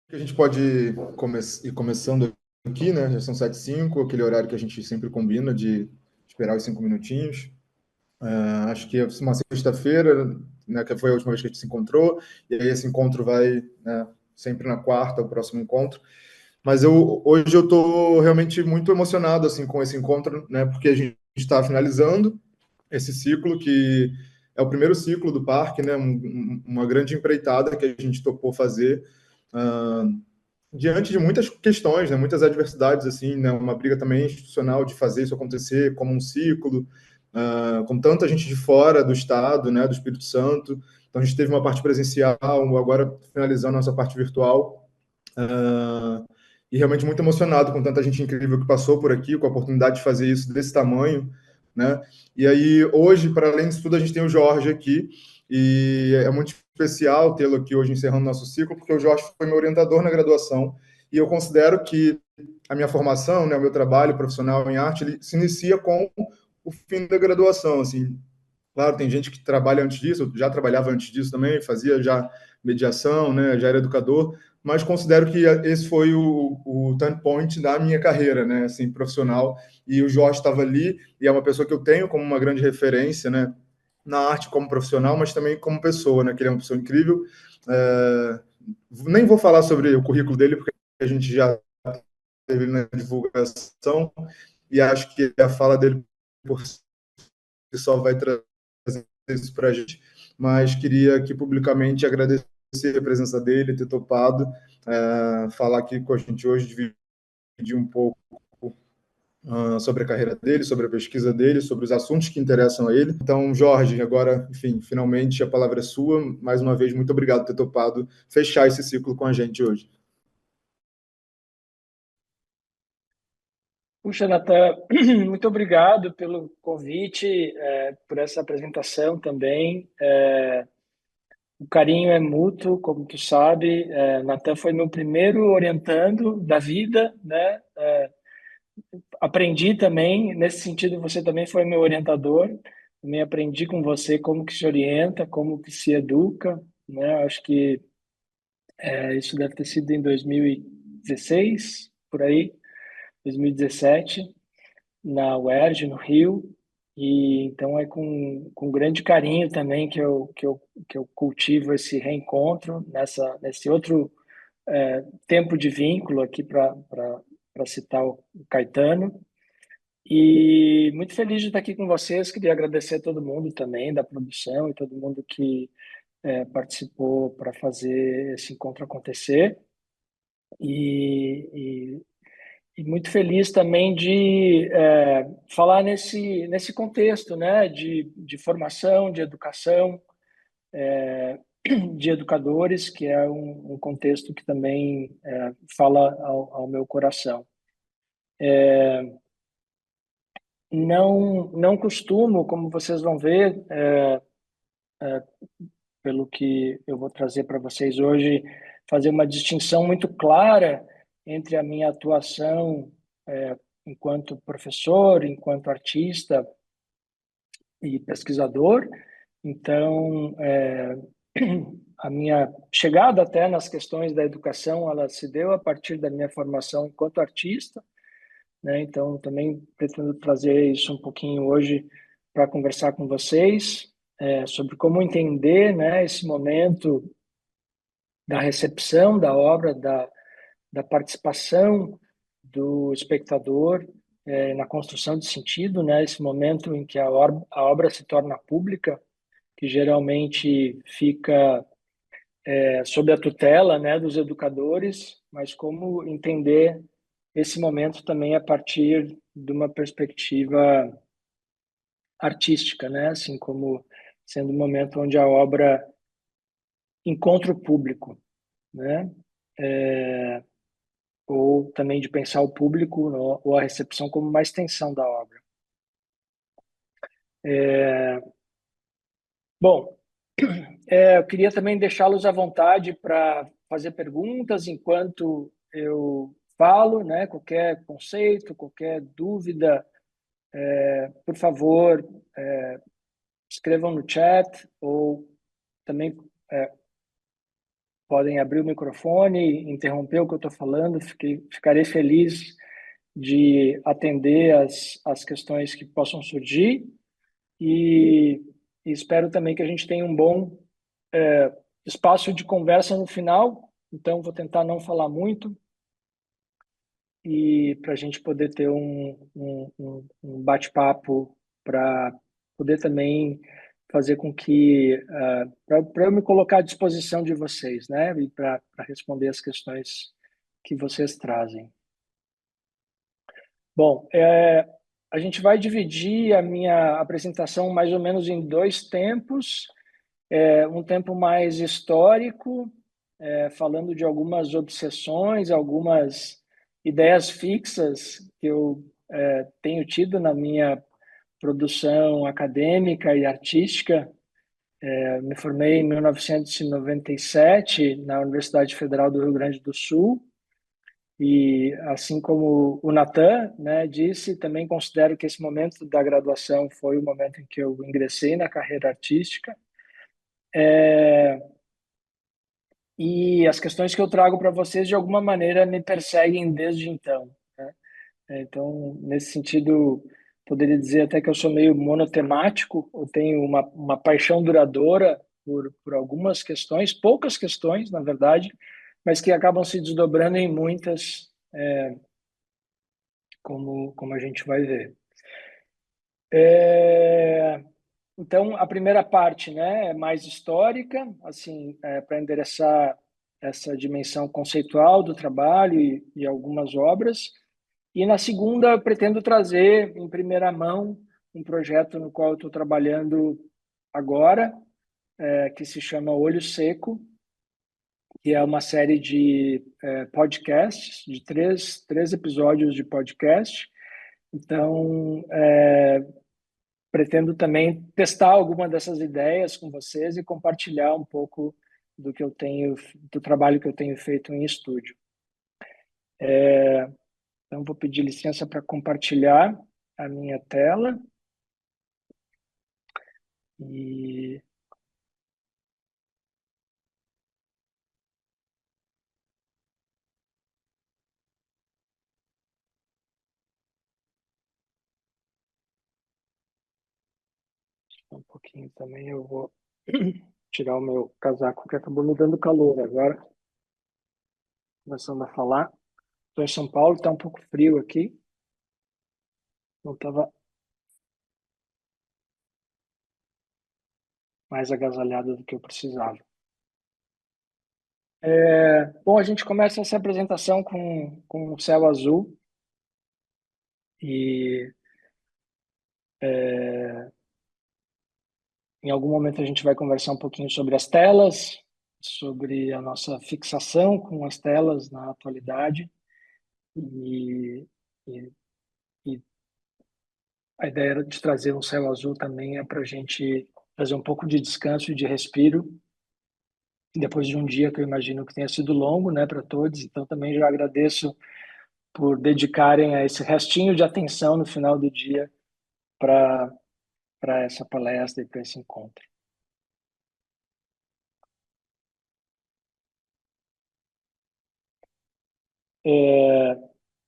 Que a gente pode ir começando aqui, né? Já são 7h05, aquele horário que a gente sempre combina de esperar os 5 minutinhos. Acho que é uma sexta-feira, né, que foi a última vez que a gente se encontrou, e aí esse encontro vai, né, sempre na quarta, o próximo encontro. Mas hoje eu estou realmente muito emocionado assim com esse encontro, né? Porque a gente está finalizando esse ciclo que é o primeiro ciclo do parque, né? Uma grande empreitada que a gente topou fazer. Uh, Diante de muitas questões, né, muitas adversidades, assim, né, uma briga também institucional de fazer isso acontecer como um ciclo, com tanta gente de fora do estado, né, do Espírito Santo. Então a gente teve uma parte presencial, agora finalizando a nossa parte virtual, e realmente muito emocionado com tanta gente incrível que passou por aqui, com a oportunidade de fazer isso desse tamanho, né? E aí hoje, para além disso tudo, a gente tem o Jorge aqui, e é muito especial tê-lo aqui hoje encerrando nosso ciclo, porque o Jorge foi meu orientador na graduação, e eu considero que a minha formação, né, o meu trabalho profissional em arte, ele se inicia com o fim da graduação, assim. Claro, tem gente que trabalha antes disso, eu já trabalhava antes disso também, fazia já mediação, né, já era educador, mas considero que esse foi o turn point da minha carreira, né, assim, profissional, e o Jorge estava ali, e é uma pessoa que eu tenho como uma grande referência, né, na arte como profissional, mas também como pessoa, né, que ele é uma pessoa incrível. É, nem vou falar sobre o currículo dele, porque a gente já teve na divulgação, e acho que a fala dele por si só vai trazer isso para a gente, mas queria aqui publicamente agradecer a presença dele, ter topado, falar aqui com a gente hoje, dividir um pouco sobre a carreira dele, sobre a pesquisa dele, sobre os assuntos que interessam a ele. Então, Jorge, agora, enfim, finalmente a palavra é sua. Mais uma vez, muito obrigado por ter topado fechar esse ciclo com a gente hoje. Puxa, Natan, muito obrigado pelo convite, por essa apresentação também. O carinho é mútuo, como tu sabe. Natan foi meu primeiro orientando da vida, né? Aprendi também, nesse sentido, você também foi meu orientador. Também aprendi com você como que se orienta, como que se educa, né? Acho que isso deve ter sido em 2016, por aí, 2017. Na UERJ, no Rio, e então é com grande carinho também que eu cultivo esse reencontro nesse outro tempo de vínculo aqui para citar o Caetano. E muito feliz de estar aqui com vocês. Queria agradecer a todo mundo também da produção e todo mundo que participou para fazer esse encontro acontecer. E e muito feliz também de falar nesse contexto, né, de formação, de educação, de educadores, que é um contexto que também fala ao meu coração. Não costumo, como vocês vão ver, pelo que eu vou trazer para vocês hoje, fazer uma distinção muito clara entre a minha atuação enquanto professor, enquanto artista e pesquisador. Então, a minha chegada até nas questões da educação, ela se deu a partir da minha formação enquanto artista, né? Então, também pretendo trazer isso um pouquinho hoje para conversar com vocês, sobre como entender, né, esse momento da recepção da obra, da participação do espectador na construção de sentido, né? Esse momento em que a obra se torna pública, que geralmente fica sob a tutela, né, dos educadores, mas como entender esse momento também a partir de uma perspectiva artística, né? Assim como sendo um momento onde a obra encontra o público, né? Ou também de pensar o público ou a recepção como uma extensão da obra. Bom, eu queria também deixá-los à vontade para fazer perguntas enquanto eu falo, né? Qualquer conceito, qualquer dúvida, por favor, é, escrevam no chat ou também podem abrir o microfone, interromper o que eu estou falando, ficarei feliz de atender as questões que possam surgir e espero também que a gente tenha um bom espaço de conversa no final, então vou tentar não falar muito e para a gente poder ter um bate-papo para poder também fazer com que para eu me colocar à disposição de vocês, né, e para responder as questões que vocês trazem. Bom, a gente vai dividir a minha apresentação mais ou menos em dois tempos. Um tempo mais histórico, falando de algumas obsessões, algumas ideias fixas que eu tenho tido na minha produção acadêmica e artística. Me formei em 1997 na Universidade Federal do Rio Grande do Sul e, assim como o Natan, né, disse, também considero que esse momento da graduação foi o momento em que eu ingressei na carreira artística. E as questões que eu trago para vocês, de alguma maneira, me perseguem desde então, né? Então, nesse sentido, poderia dizer até que eu sou meio monotemático, eu tenho uma paixão duradoura por algumas questões, poucas questões, na verdade, mas que acabam se desdobrando em muitas, como a gente vai ver. Então, a primeira parte, né, é mais histórica, assim, para endereçar essa dimensão conceitual do trabalho e algumas obras. E na segunda, eu pretendo trazer em primeira mão um projeto no qual eu estou trabalhando agora, que se chama Olho Seco, que é uma série de podcasts, de três episódios de podcast. Então, pretendo também testar alguma dessas ideias com vocês e compartilhar um pouco do trabalho que eu tenho feito em estúdio. Então, vou pedir licença para compartilhar a minha tela. E um pouquinho também eu vou tirar o meu casaco que acabou me dando calor agora. Começando a falar. Estou em São Paulo, está um pouco frio aqui. Não estava mais agasalhado do que eu precisava. Bom, a gente começa essa apresentação com o céu azul e em algum momento a gente vai conversar um pouquinho sobre as telas, sobre a nossa fixação com as telas na atualidade e, e, e a ideia de trazer um céu azul também é para a gente fazer um pouco de descanso e de respiro depois de um dia que eu imagino que tenha sido longo, né, para todos. Então também já agradeço por dedicarem a esse restinho de atenção no final do dia para essa palestra e para esse encontro.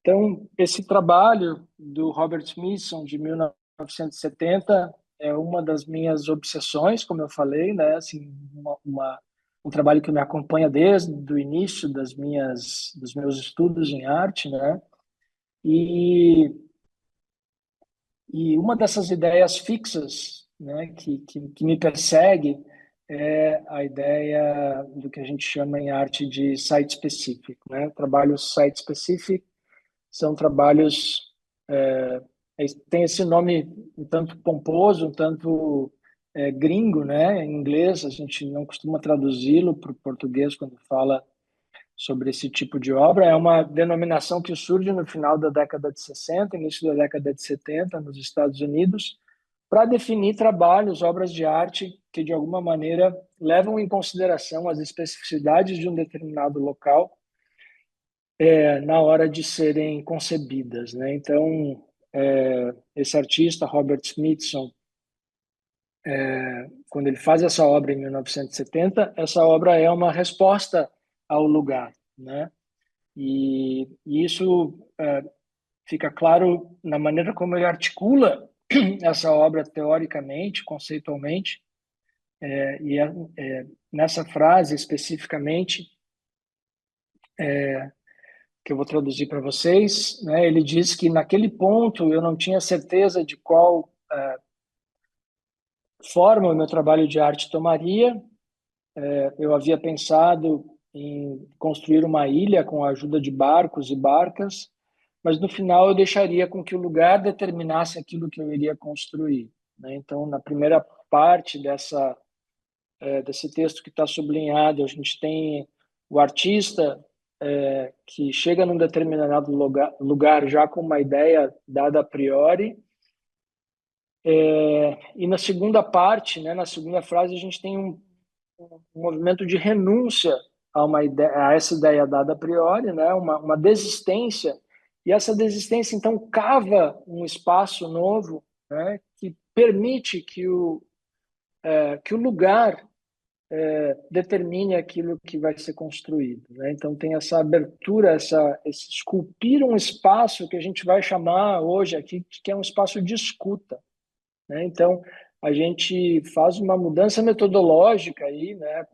Então, esse trabalho do Robert Smithson, de 1970, é uma das minhas obsessões, como eu falei, né? Assim, um trabalho que me acompanha desde o início dos meus estudos em arte, né? E, e uma dessas ideias fixas, né, que me persegue é a ideia do que a gente chama em arte de site-specific, né? Trabalhos site-specific são trabalhos tem esse nome um tanto pomposo, um tanto gringo, né? Em inglês a gente não costuma traduzi-lo para o português quando fala sobre esse tipo de obra. É uma denominação que surge no final da década de 60, início da década de 70 nos Estados Unidos, para definir trabalhos, obras de arte que de alguma maneira levam em consideração as especificidades de um determinado local na hora de serem concebidas, né? Então, esse artista, Robert Smithson, quando ele faz essa obra em 1970, essa obra é uma resposta ao lugar, né? E isso fica claro na maneira como ele articula essa obra teoricamente, conceitualmente, e nessa frase especificamente, que eu vou traduzir para vocês, né, ele diz que naquele ponto eu não tinha certeza de qual forma o meu trabalho de arte tomaria. Eu havia pensado em construir uma ilha com a ajuda de barcos e barcas, mas no final eu deixaria com que o lugar determinasse aquilo que eu iria construir, né? Então, na primeira parte desse texto que está sublinhado, a gente tem o artista que chega num determinado lugar já com uma ideia dada a priori, e na segunda parte, né, na segunda frase, a gente tem um movimento de renúncia a uma ideia, a essa ideia dada a priori, né, uma desistência, e essa desistência então cava um espaço novo, né, que permite que o lugar determine aquilo que vai ser construído, né? Então tem essa abertura, esse esculpir um espaço que a gente vai chamar hoje aqui que é um espaço de escuta, né? Então a gente faz uma mudança metodológica aí, né?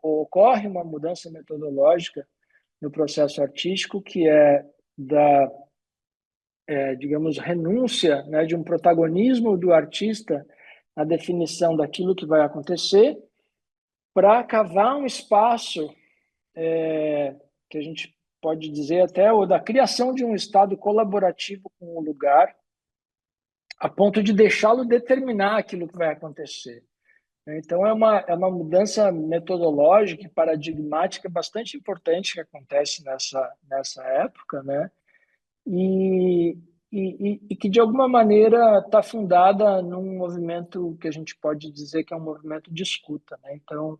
Ocorre uma mudança metodológica no processo artístico que é da digamos, renúncia, né, de um protagonismo do artista na definição daquilo que vai acontecer para cavar um espaço que a gente pode dizer até, ou da criação de um estado colaborativo com o lugar, a ponto de deixá-lo determinar aquilo que vai acontecer. Então, é uma mudança metodológica e paradigmática bastante importante que acontece nessa época, né? E, e que, de alguma maneira, está fundada num movimento que a gente pode dizer que é um movimento de escuta, né? Então,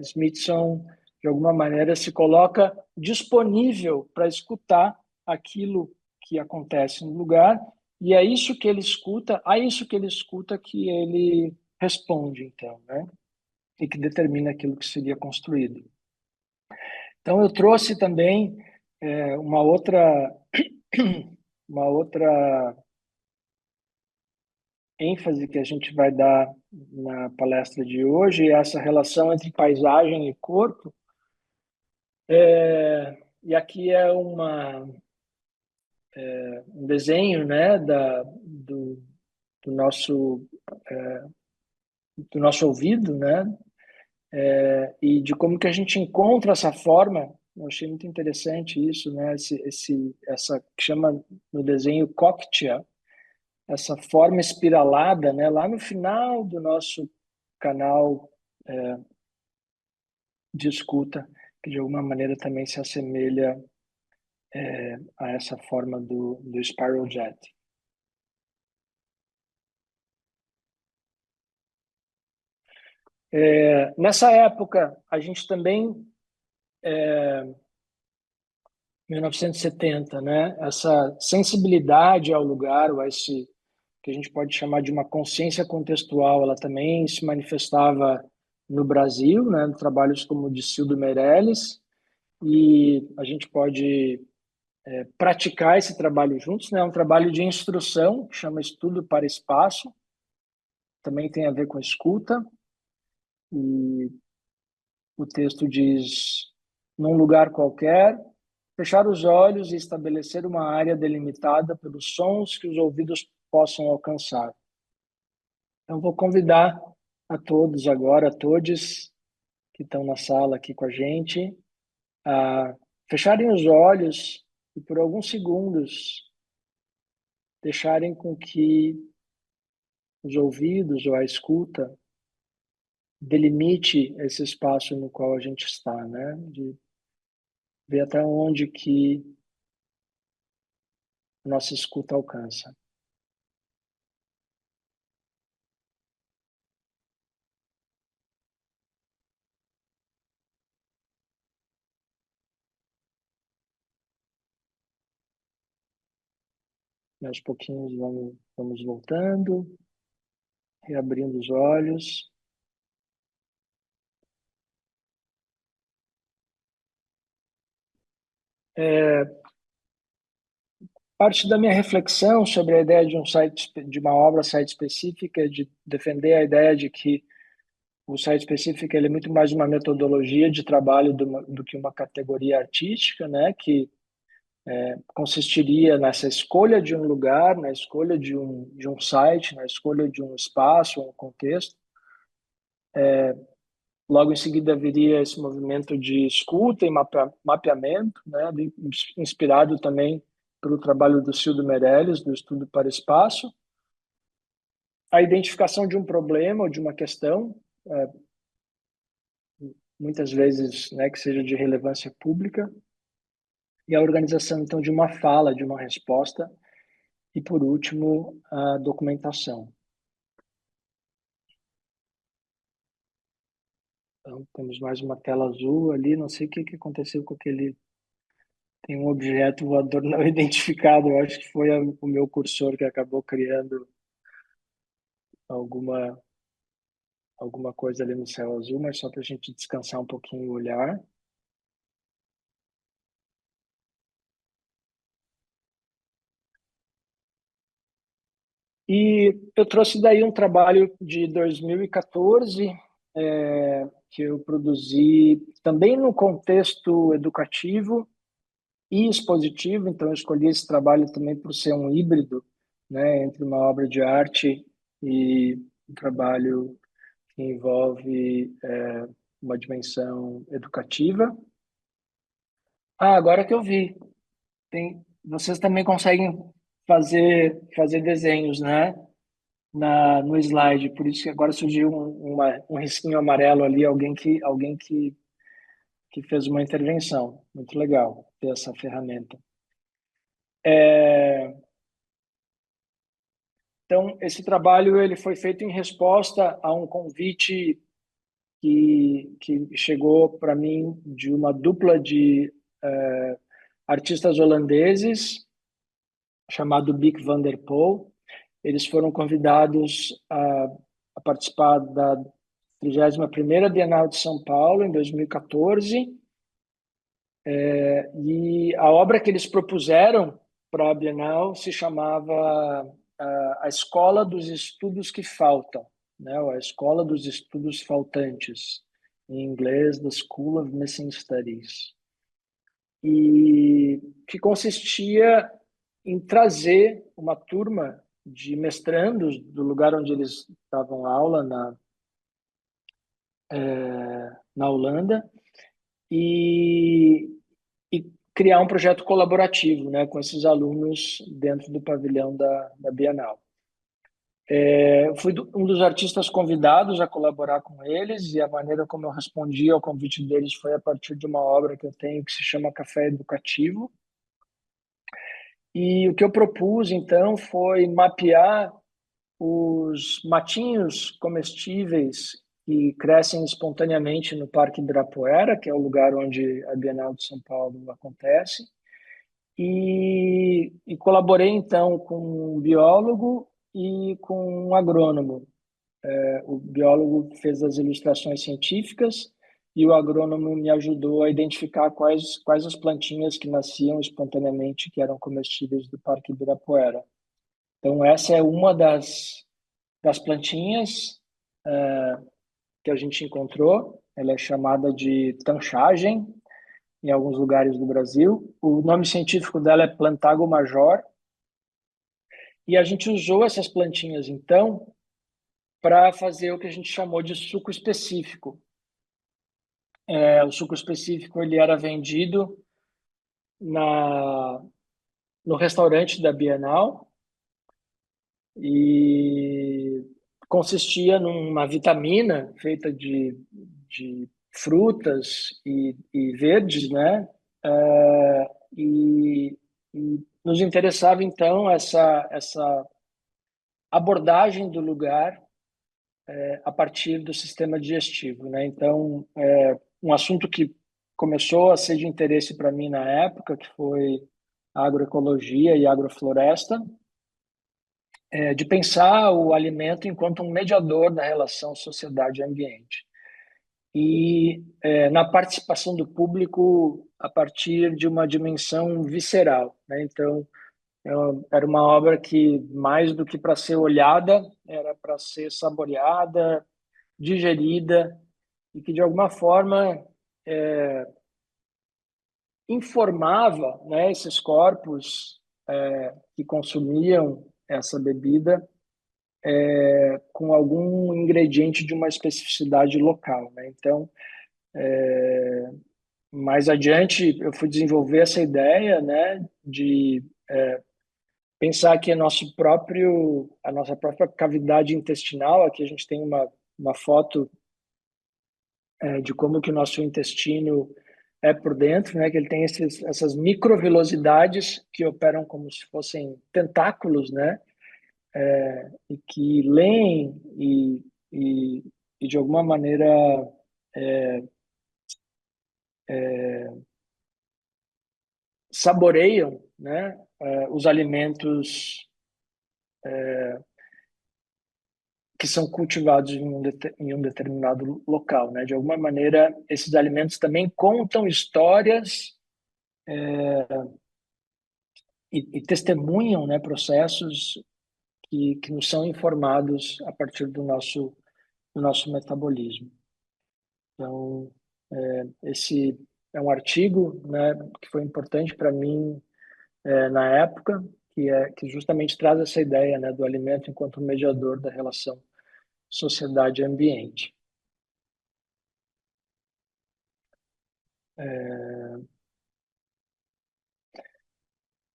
Smithson, de alguma maneira, se coloca disponível para escutar aquilo que acontece no lugar, e é isso que ele escuta, a isso que ele escuta que ele responde, então, né? E que determina aquilo que seria construído. Então, eu trouxe também uma outra uma outra ênfase que a gente vai dar na palestra de hoje é essa relação entre paisagem e corpo. E aqui é um desenho, né, do nosso do nosso ouvido, né, e de como que a gente encontra essa forma. Eu achei muito interessante isso, né, essa que chama no desenho cochlea, essa forma espiralada, né, lá no final do nosso canal de escuta, que de alguma maneira também se assemelha a essa forma do spiral jet. Nessa época, a gente também, 1970, né, essa sensibilidade ao lugar, ou esse que a gente pode chamar de uma consciência contextual, ela também se manifestava no Brasil, né, em trabalhos como o de Cildo Meirelles, e a gente pode praticar esse trabalho juntos, né? É um trabalho de instrução, que chama Estudo para Espaço, também tem a ver com escuta, e o texto diz: num lugar qualquer, fechar os olhos e estabelecer uma área delimitada pelos sons que os ouvidos possam alcançar. Então, vou convidar a todos agora, a todos que estão na sala aqui com a gente, a fecharem os olhos e por alguns segundos deixarem com que os ouvidos ou a escuta delimite esse espaço no qual a gente está, né? De ver até onde que a nossa escuta alcança. E aos pouquinhos vamos voltando. Reabrindo os olhos. Parte da minha reflexão sobre a ideia de um site, de uma obra site específica, é de defender a ideia de que o site específico ele é muito mais uma metodologia de trabalho do que uma categoria artística, né? Que consistiria nessa escolha de um lugar, na escolha de um site, na escolha de um espaço, um contexto. Logo em seguida viria esse movimento de escuta e mapeamento, né? Inspirado também pelo trabalho do Cildo Meirelles, do Estudo para Espaço. A identificação de um problema ou de uma questão, muitas vezes, né, que seja de relevância pública, e a organização, então, de uma fala, de uma resposta, e, por último, a documentação. Então, temos mais uma tela azul ali, não sei o que aconteceu com aquele... Tem um objeto voador não identificado, eu acho que foi o meu cursor que acabou criando alguma coisa ali no céu azul, mas só para a gente descansar um pouquinho o olhar. E eu trouxe daí um trabalho de 2014, que eu produzi também no contexto educativo e expositivo, então eu escolhi esse trabalho também por ser um híbrido, né, entre uma obra de arte e um trabalho que envolve uma dimensão educativa. Agora que eu vi, vocês também conseguem fazer desenhos, né? No slide, por isso que agora surgiu um risquinho amarelo ali, que fez uma intervenção. Muito legal ter essa ferramenta. Então, esse trabalho ele foi feito em resposta a um convite que chegou para mim de uma dupla de artistas holandeses chamado Bic van der Poel. Eles foram convidados a participar da 31ª Bienal de São Paulo, em 2014. E a obra que eles propuseram para a Bienal se chamava A Escola dos Estudos que Faltam, né? Ou a Escola dos Estudos Faltantes, em inglês, The School of Missing Studies. E que consistia em trazer uma turma de mestrandos do lugar onde eles davam aula na Holanda e criar um projeto colaborativo, né, com esses alunos dentro do pavilhão da Bienal. Eu fui um dos artistas convidados a colaborar com eles e a maneira como eu respondi ao convite deles foi a partir de uma obra que eu tenho que se chama Café Educativo. E o que eu propus, então, foi mapear os matinhos comestíveis que crescem espontaneamente no Parque Ibirapuera, que é o lugar onde a Bienal de São Paulo acontece, e colaborei, então, com um biólogo e com um agrônomo. O biólogo fez as ilustrações científicas e o agrônomo me ajudou a identificar quais as plantinhas que nasciam espontaneamente, que eram comestíveis do Parque Ibirapuera. Então, essa é uma das plantinhas que a gente encontrou. Ela é chamada de tanchagem em alguns lugares do Brasil. O nome científico dela é Plantago major. E a gente usou essas plantinhas, então, para fazer o que a gente chamou de suco específico. O suco específico ele era vendido no restaurante da Bienal e consistia numa vitamina feita de frutas e verdes, né? E nos interessava, então, essa abordagem do lugar a partir do sistema digestivo, né? Então, um assunto que começou a ser de interesse para mim na época, que foi a agroecologia e a agrofloresta, de pensar o alimento enquanto um mediador da relação sociedade-ambiente. E na participação do público a partir de uma dimensão visceral, né? Então, era uma obra que, mais do que para ser olhada, era para ser saboreada, digerida, e que, de alguma forma, informava, né, esses corpos que consumiam essa bebida com algum ingrediente de uma especificidade local, né? Então, mais adiante, eu fui desenvolver essa ideia, né, de pensar que a nossa própria cavidade intestinal, aqui a gente tem uma foto de como que o nosso intestino é por dentro, né, que ele tem essas microvilosidades que operam como se fossem tentáculos, né, e que leem e de alguma maneira saboreiam, né, os alimentos que são cultivados em um determinado local, né? De alguma maneira, esses alimentos também contam histórias e testemunham, né, processos que nos são informados a partir do nosso metabolismo. Então, esse é um artigo, né, que foi importante para mim na época, que justamente traz essa ideia, né, do alimento enquanto mediador da relação sociedade-ambiente.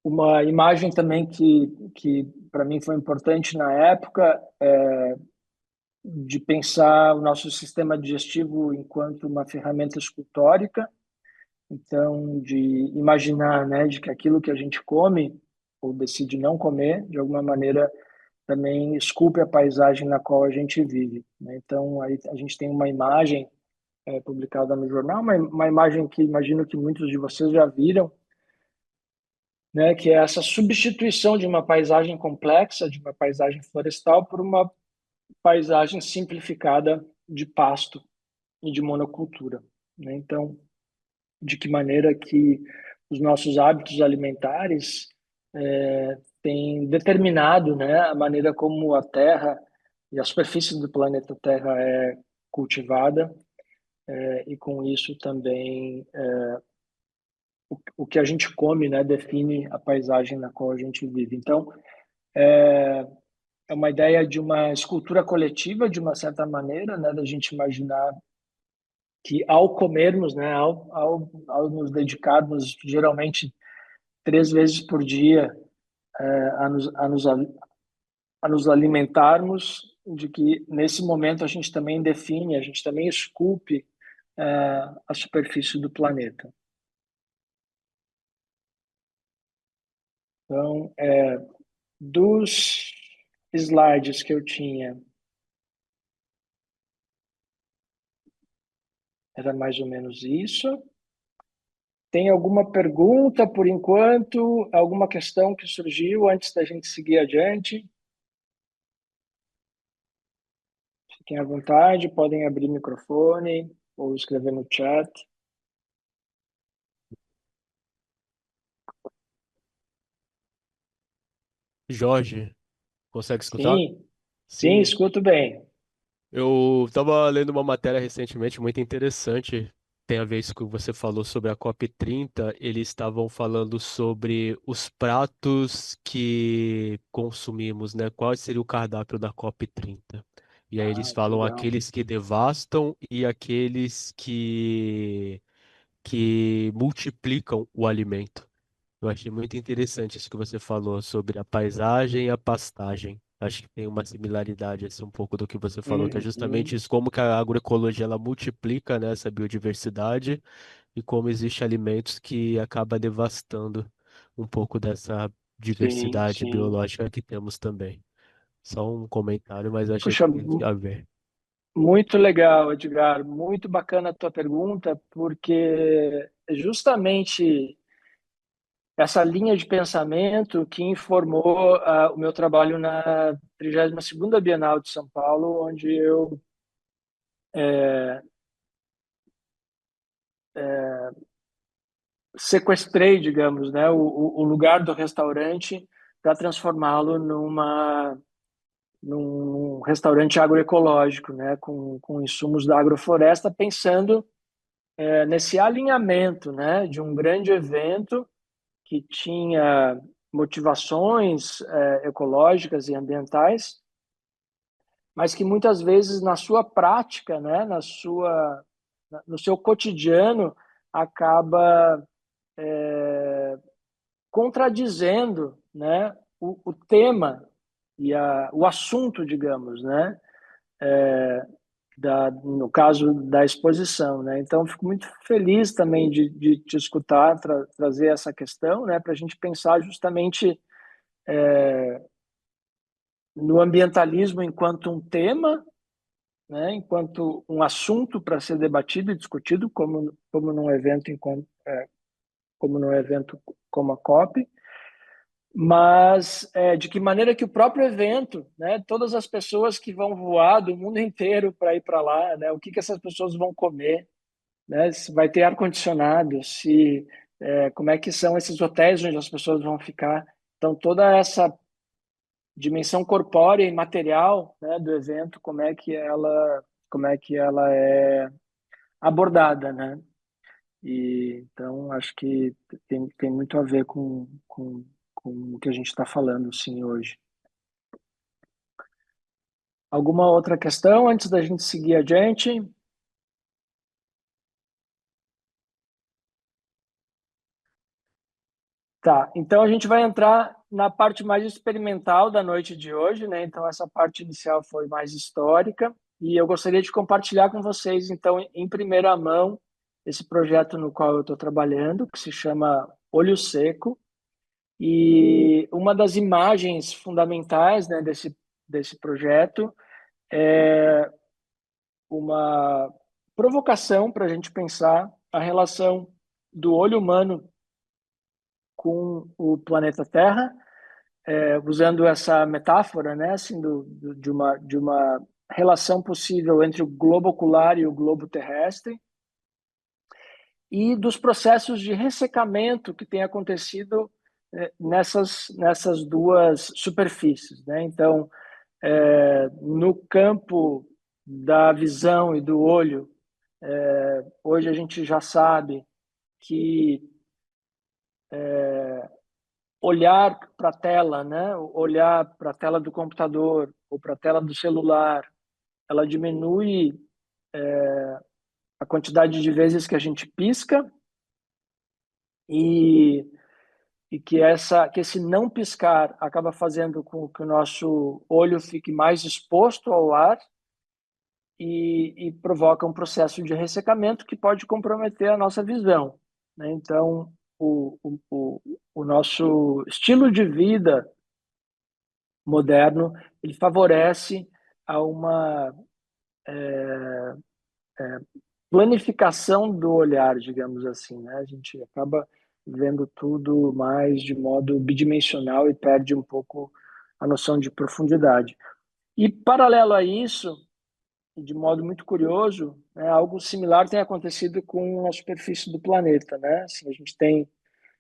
Uma imagem também que para mim foi importante na época de pensar o nosso sistema digestivo enquanto uma ferramenta escultórica, então de imaginar, né, de que aquilo que a gente come ou decide não comer, de alguma maneira também esculpe a paisagem na qual a gente vive, né? Então aí a gente tem uma imagem publicada no jornal, uma imagem que imagino que muitos de vocês já viram, né, que é essa substituição de uma paisagem complexa, de uma paisagem florestal, por uma paisagem simplificada de pasto e de monocultura, né? Então, de que maneira que os nossos hábitos alimentares têm determinado, né, a maneira como a Terra e a superfície do planeta Terra é cultivada, e com isso também o que a gente come, né, define a paisagem na qual a gente vive. Então, é uma ideia de uma escultura coletiva, de uma certa maneira, né, da gente imaginar que ao comermos, né, ao nos dedicarmos geralmente 3 vezes por dia a nos alimentarmos, de que nesse momento a gente também define, a gente também esculpe a superfície do planeta. Então, dos slides que eu tinha, era mais ou menos isso. Tem alguma pergunta por enquanto? Alguma questão que surgiu antes da gente seguir adiante? Fiquem à vontade, podem abrir o microfone ou escrever no chat. Jorge, consegue escutar? Sim, sim, Sim, escuto bem. eu estava lendo uma matéria recentemente muito interessante. Tem a ver isso que você falou sobre a COP30. Eles estavam falando sobre os pratos que consumimos, né? Qual seria o cardápio da COP30? E aí eles Que falam legal. aqueles que devastam e aqueles que multiplicam o alimento. Eu achei muito interessante isso que você falou sobre a paisagem e a pastagem. Acho que tem uma similaridade, assim, um pouco do que você falou, que é justamente Uhum. isso, como que a agroecologia ela multiplica, né, essa biodiversidade e como existe alimentos que acaba devastando um pouco dessa Sim, diversidade sim. biológica que temos também. Só um comentário, mas achei que Puxa, tem a ver. muito legal, Edgar. Muito bacana a tua pergunta, porque justamente essa linha de pensamento que informou o meu trabalho na 32ª Bienal de São Paulo, onde eu sequestrei, digamos, né, o lugar do restaurante para transformá-lo num restaurante agroecológico, né, com insumos da agrofloresta, pensando nesse alinhamento, né, de um grande evento que tinha motivações ecológicas e ambientais, mas que muitas vezes na sua prática, né, no seu cotidiano, acaba contradizendo, né, o tema e o assunto, digamos, né, no caso da exposição, né? Então, fico muito feliz também de te escutar trazer essa questão, né, para a gente pensar justamente no ambientalismo enquanto um tema, né, enquanto um assunto para ser debatido e discutido, como num evento como a COP, mas de que maneira que o próprio evento, né, todas as pessoas que vão voar do mundo inteiro para ir para lá, né, o que essas pessoas vão comer, né, se vai ter ar-condicionado, se como é que são esses hotéis onde as pessoas vão ficar. Então, toda essa dimensão corpórea e material, né, do evento, como é que ela é abordada, né? E então acho que tem muito a ver com o que a gente está falando, sim, hoje. Alguma outra questão antes da gente seguir adiante? Tá, então a gente vai entrar na parte mais experimental da noite de hoje, né? Então essa parte inicial foi mais histórica e eu gostaria de compartilhar com vocês, então, em primeira mão, esse projeto no qual eu estou trabalhando, que se chama Olho Seco, e uma das imagens fundamentais, né, desse projeto é uma provocação para a gente pensar a relação do olho humano com o planeta Terra, usando essa metáfora, né, assim, de uma relação possível entre o globo ocular e o globo terrestre, e dos processos de ressecamento que tem acontecido nessas duas superfícies, né? Então, no campo da visão e do olho, hoje a gente já sabe que olhar para a tela, né? Olhar para a tela do computador ou para a tela do celular, ela diminui a quantidade de vezes que a gente pisca e, e que esse não piscar acaba fazendo com que o nosso olho fique mais exposto ao ar e provoca um processo de ressecamento que pode comprometer a nossa visão, né? Então, o nosso estilo de vida moderno, ele favorece a uma planificação do olhar, digamos assim, né? A gente acaba vendo tudo mais de modo bidimensional e perde um pouco a noção de profundidade. E, paralelo a isso, de modo muito curioso, né, algo similar tem acontecido com a superfície do planeta, né? Assim, a gente tem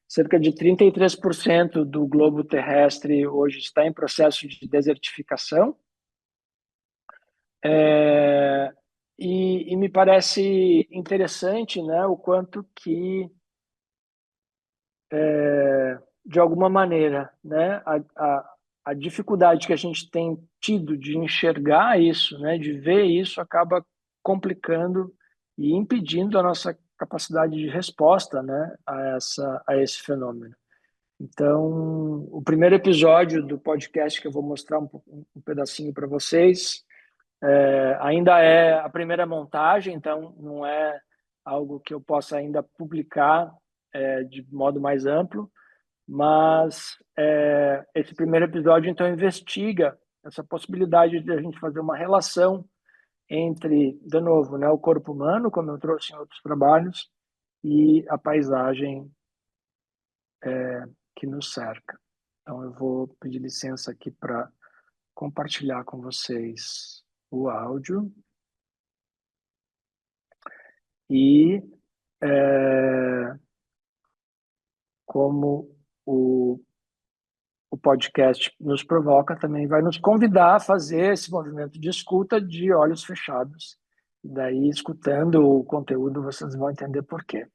cerca de 33% do globo terrestre hoje está em processo de desertificação. E me parece interessante, né, o quanto que, de alguma maneira, né, a dificuldade que a gente tem tido de enxergar isso, né, de ver isso, acaba complicando e impedindo a nossa capacidade de resposta, né, a esse fenômeno. Então, o primeiro episódio do podcast que eu vou mostrar um pedacinho para vocês ainda é a primeira montagem, então não é algo que eu possa ainda publicar de modo mais amplo, mas esse primeiro episódio então investiga essa possibilidade de a gente fazer uma relação entre, de novo, né, o corpo humano, como eu trouxe em outros trabalhos, e a paisagem que nos cerca. Então, eu vou pedir licença aqui para compartilhar com vocês o áudio. E como o podcast nos provoca, também vai nos convidar a fazer esse movimento de escuta de olhos fechados. E daí, escutando o conteúdo, vocês vão entender por quê.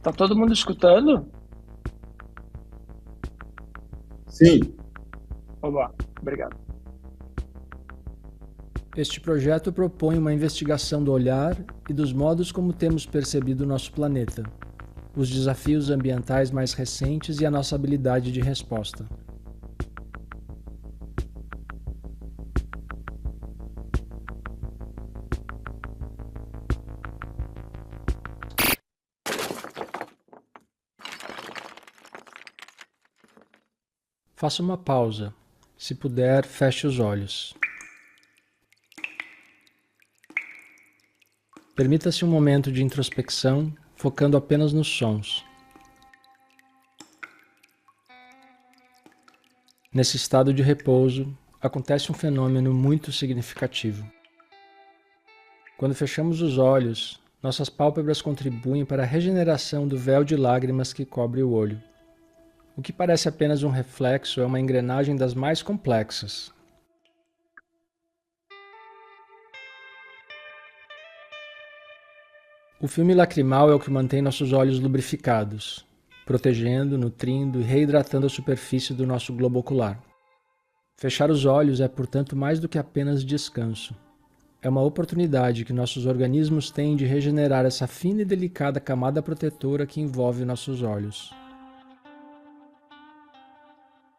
Tá todo mundo escutando? Sim. Olá, obrigado. Este projeto propõe uma investigação do olhar e dos modos como temos percebido o nosso planeta, os desafios ambientais mais recentes e a nossa habilidade de resposta. Faça uma pausa. Se puder, feche os olhos. Permita-se um momento de introspecção, focando apenas nos sons. Nesse estado de repouso, acontece um fenômeno muito significativo. Quando fechamos os olhos, nossas pálpebras contribuem para a regeneração do véu de lágrimas que cobre o olho. O que parece apenas um reflexo é uma engrenagem das mais complexas. O filme lacrimal é o que mantém nossos olhos lubrificados, protegendo, nutrindo e reidratando a superfície do nosso globo ocular. Fechar os olhos é, portanto, mais do que apenas descanso. É uma oportunidade que nossos organismos têm de regenerar essa fina e delicada camada protetora que envolve nossos olhos.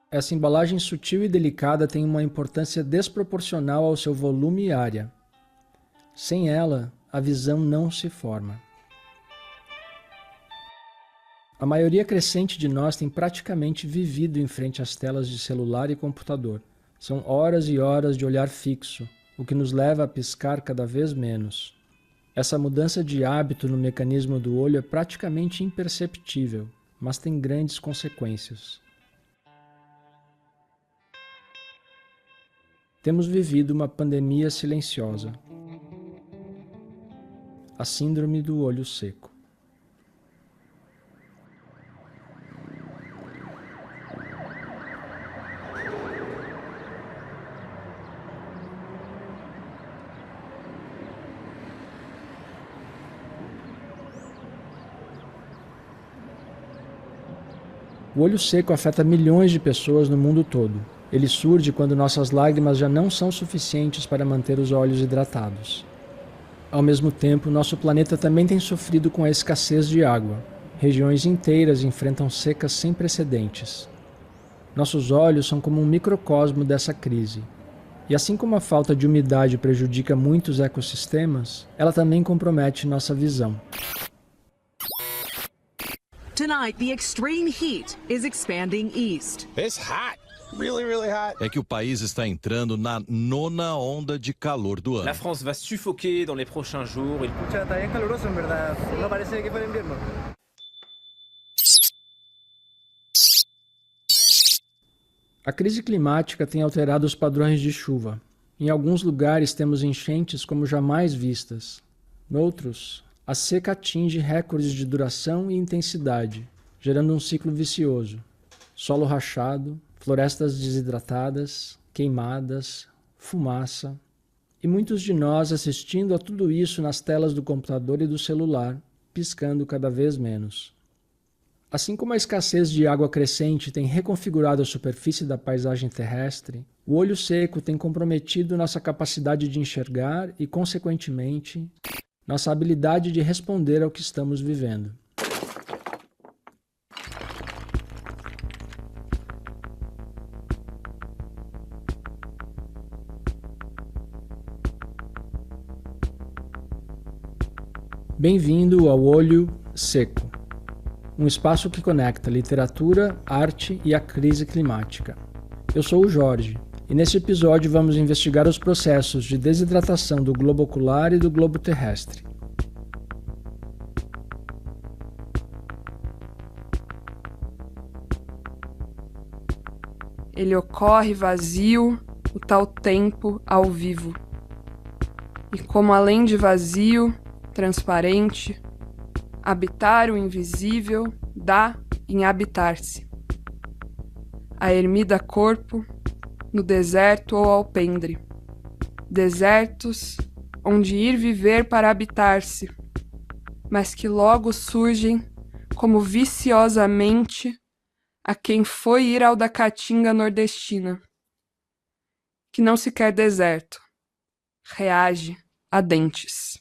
Essa embalagem sutil e delicada tem uma importância desproporcional ao seu volume e área. Sem ela, a visão não se forma. A maioria crescente de nós tem praticamente vivido em frente às telas de celular e computador. São horas e horas de olhar fixo, o que nos leva a piscar cada vez menos. Essa mudança de hábito no mecanismo do olho é praticamente imperceptível, mas tem grandes consequências. Temos vivido uma pandemia silenciosa. A síndrome do olho seco. O olho seco afeta milhões de pessoas no mundo todo. Ele surge quando nossas lágrimas já não são suficientes para manter os olhos hidratados. Ao mesmo tempo, nosso planeta também tem sofrido com a escassez de água. Regiões inteiras enfrentam secas sem precedentes. Nossos olhos são como um microcosmo dessa crise. E assim como a falta de umidade prejudica muitos ecossistemas, ela também compromete nossa visão. Tonight, the extreme heat is expanding east. It's hot. Really, really hot. É que o país está entrando na 9ª onda de calor do ano. La France va suffoquer dans les prochains jours. Está bien caluroso, en verdad. No parece que fuera invierno. A crise climática tem alterado os padrões de chuva. Em alguns lugares temos enchentes como jamais vistas. Noutros, a seca atinge recordes de duração e intensidade, gerando um ciclo vicioso. Solo rachado, florestas desidratadas, queimadas, fumaça. E muitos de nós assistindo a tudo isso nas telas do computador e do celular, piscando cada vez menos. Assim como a escassez de água crescente tem reconfigurado a superfície da paisagem terrestre, o olho seco tem comprometido nossa capacidade de enxergar e, consequentemente, nossa habilidade de responder ao que estamos vivendo. Bem-vindo ao Olho Seco. um espaço que conecta literatura, arte e a crise climática. Eu sou o Jorge, e nesse episódio vamos investigar os processos de desidratação do globo ocular e do globo terrestre. Ele ocorre vazio, o tal tempo ao vivo. E como além de vazio, transparente, habitar o invisível dá em habitar-se. A ermida corpo, no deserto ou alpendre. Desertos onde ir viver para habitar-se, mas que logo surgem como viciosamente a quem foi ir ao da Caatinga nordestina, que não se quer deserto, reage a dentes.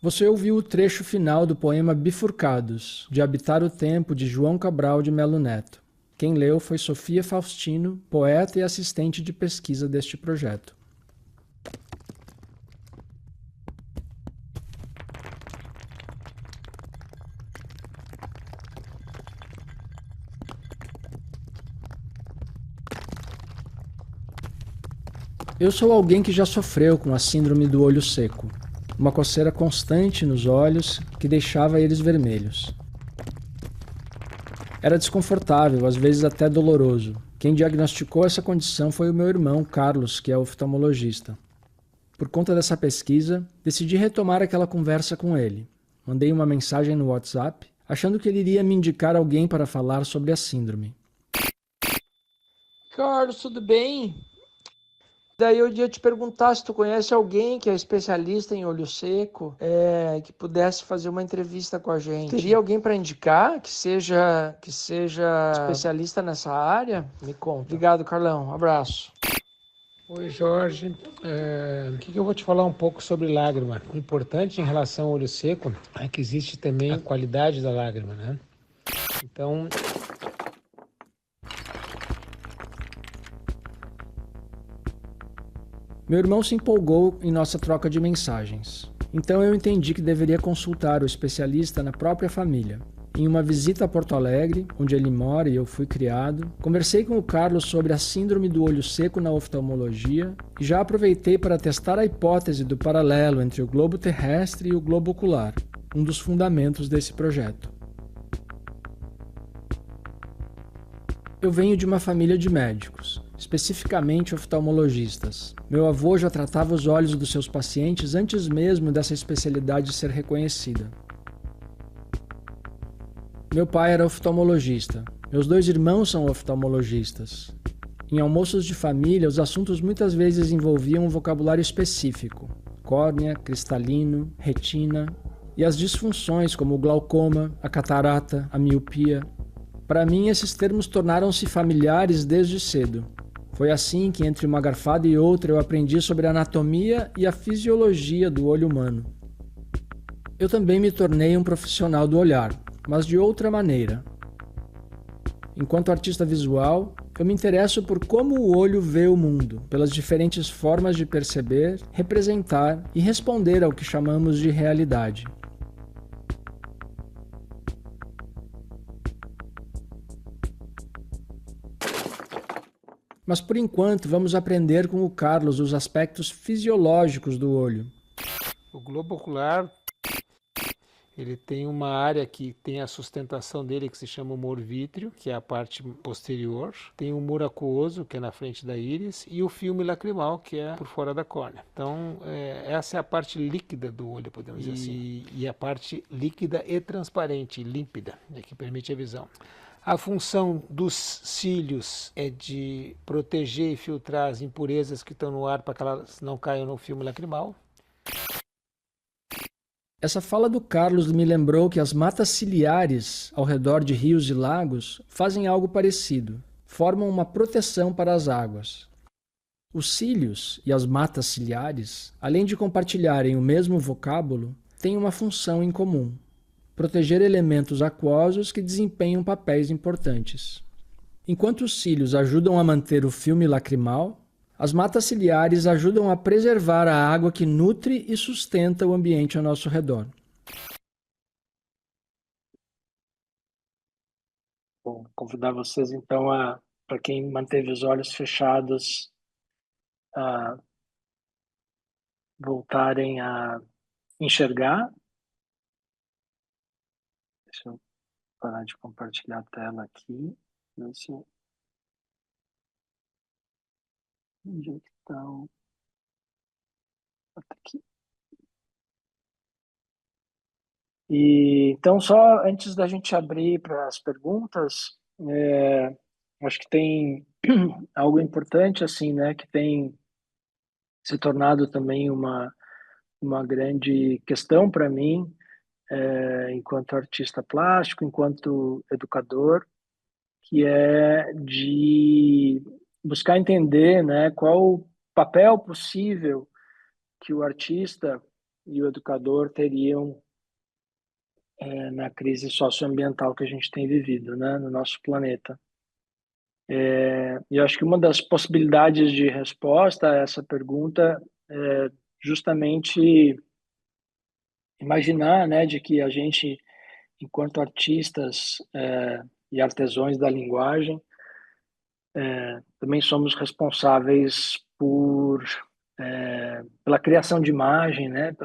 Você ouviu o trecho final do poema Bifurcados, de Habitar o Tempo, de João Cabral de Melo Neto. Quem leu foi Sofia Faustino, poeta e assistente de pesquisa deste projeto. Eu sou alguém que já sofreu com a síndrome do olho seco, uma coceira constante nos olhos que deixava eles vermelhos. Era desconfortável, às vezes até doloroso. Quem diagnosticou essa condição foi o meu irmão, Carlos, que é oftalmologista. Por conta dessa pesquisa, decidi retomar aquela conversa com ele. Mandei uma mensagem no WhatsApp, achando que ele iria me indicar alguém para falar sobre a síndrome. Carlos, tudo bem? Daí eu ia te perguntar se tu conhece alguém que é especialista em olho seco, que pudesse fazer uma entrevista com a gente. Teria alguém para indicar que seja especialista nessa área? Me conta. Obrigado, Carlão. Um abraço. Oi, Jorge. O que eu vou te falar um pouco sobre lágrima? O importante em relação ao olho seco é que existe também a qualidade da lágrima, né? Então, Meu irmão se empolgou em nossa troca de mensagens. Então eu entendi que deveria consultar o especialista na própria família. Em uma visita a Porto Alegre, onde ele mora e eu fui criado, conversei com o Carlos sobre a síndrome do olho seco na oftalmologia e já aproveitei para testar a hipótese do paralelo entre o globo terrestre e o globo ocular, um dos fundamentos desse projeto. Eu venho de uma família de médicos, especificamente oftalmologistas. Meu avô já tratava os olhos dos seus pacientes antes mesmo dessa especialidade ser reconhecida. Meu pai era oftalmologista. Meus dois irmãos são oftalmologistas. Em almoços de família, os assuntos muitas vezes envolviam um vocabulário específico: córnea, cristalino, retina, e as disfunções como o glaucoma, a catarata, a miopia. Para mim, esses termos tornaram-se familiares desde cedo. Foi assim que, entre uma garfada e outra, eu aprendi sobre a anatomia e a fisiologia do olho humano. Eu também me tornei um profissional do olhar, mas de outra maneira. Enquanto artista visual, eu me interesso por como o olho vê o mundo, pelas diferentes formas de perceber, representar e responder ao que chamamos de realidade. Mas por enquanto vamos aprender com o Carlos os aspectos fisiológicos do olho. o globo ocular, ele tem uma área que tem a sustentação dele que se chama humor vítreo, que é a parte posterior. Tem o humor aquoso, que é na frente da íris, e o filme lacrimal, que é por fora da córnea. Então, essa é a parte líquida do olho, podemos dizer assim. E a parte líquida e transparente, límpida, que permite a visão. A função dos cílios é de proteger e filtrar as impurezas que estão no ar para que elas não caiam no filme lacrimal. Essa fala do Carlos me lembrou que as matas ciliares ao redor de rios e lagos fazem algo parecido, formam uma proteção para as águas. Os cílios e as matas ciliares, além de compartilharem o mesmo vocábulo, têm uma função em comum: proteger elementos aquosos que desempenham papéis importantes. Enquanto os cílios ajudam a manter o filme lacrimal, as matas ciliares ajudam a preservar a água que nutre e sustenta o ambiente ao nosso redor. Bom, convidar vocês, então, para quem manteve os olhos fechados, a voltarem a enxergar. Deixa eu parar de compartilhar a tela aqui. Ver se... Onde é que está o... Aqui. E, então, só antes da gente abrir para as perguntas, acho que tem algo importante, assim, né, que tem se tornado também uma grande questão para mim, enquanto artista plástico, enquanto educador, que é de buscar entender, né, qual o papel possível que o artista e o educador teriam na crise socioambiental que a gente tem vivido, né, no nosso planeta. E eu acho que uma das possibilidades de resposta a essa pergunta é justamente imaginar, né, de que a gente, enquanto artistas e artesãos da linguagem, também somos responsáveis pela criação de imagem, né,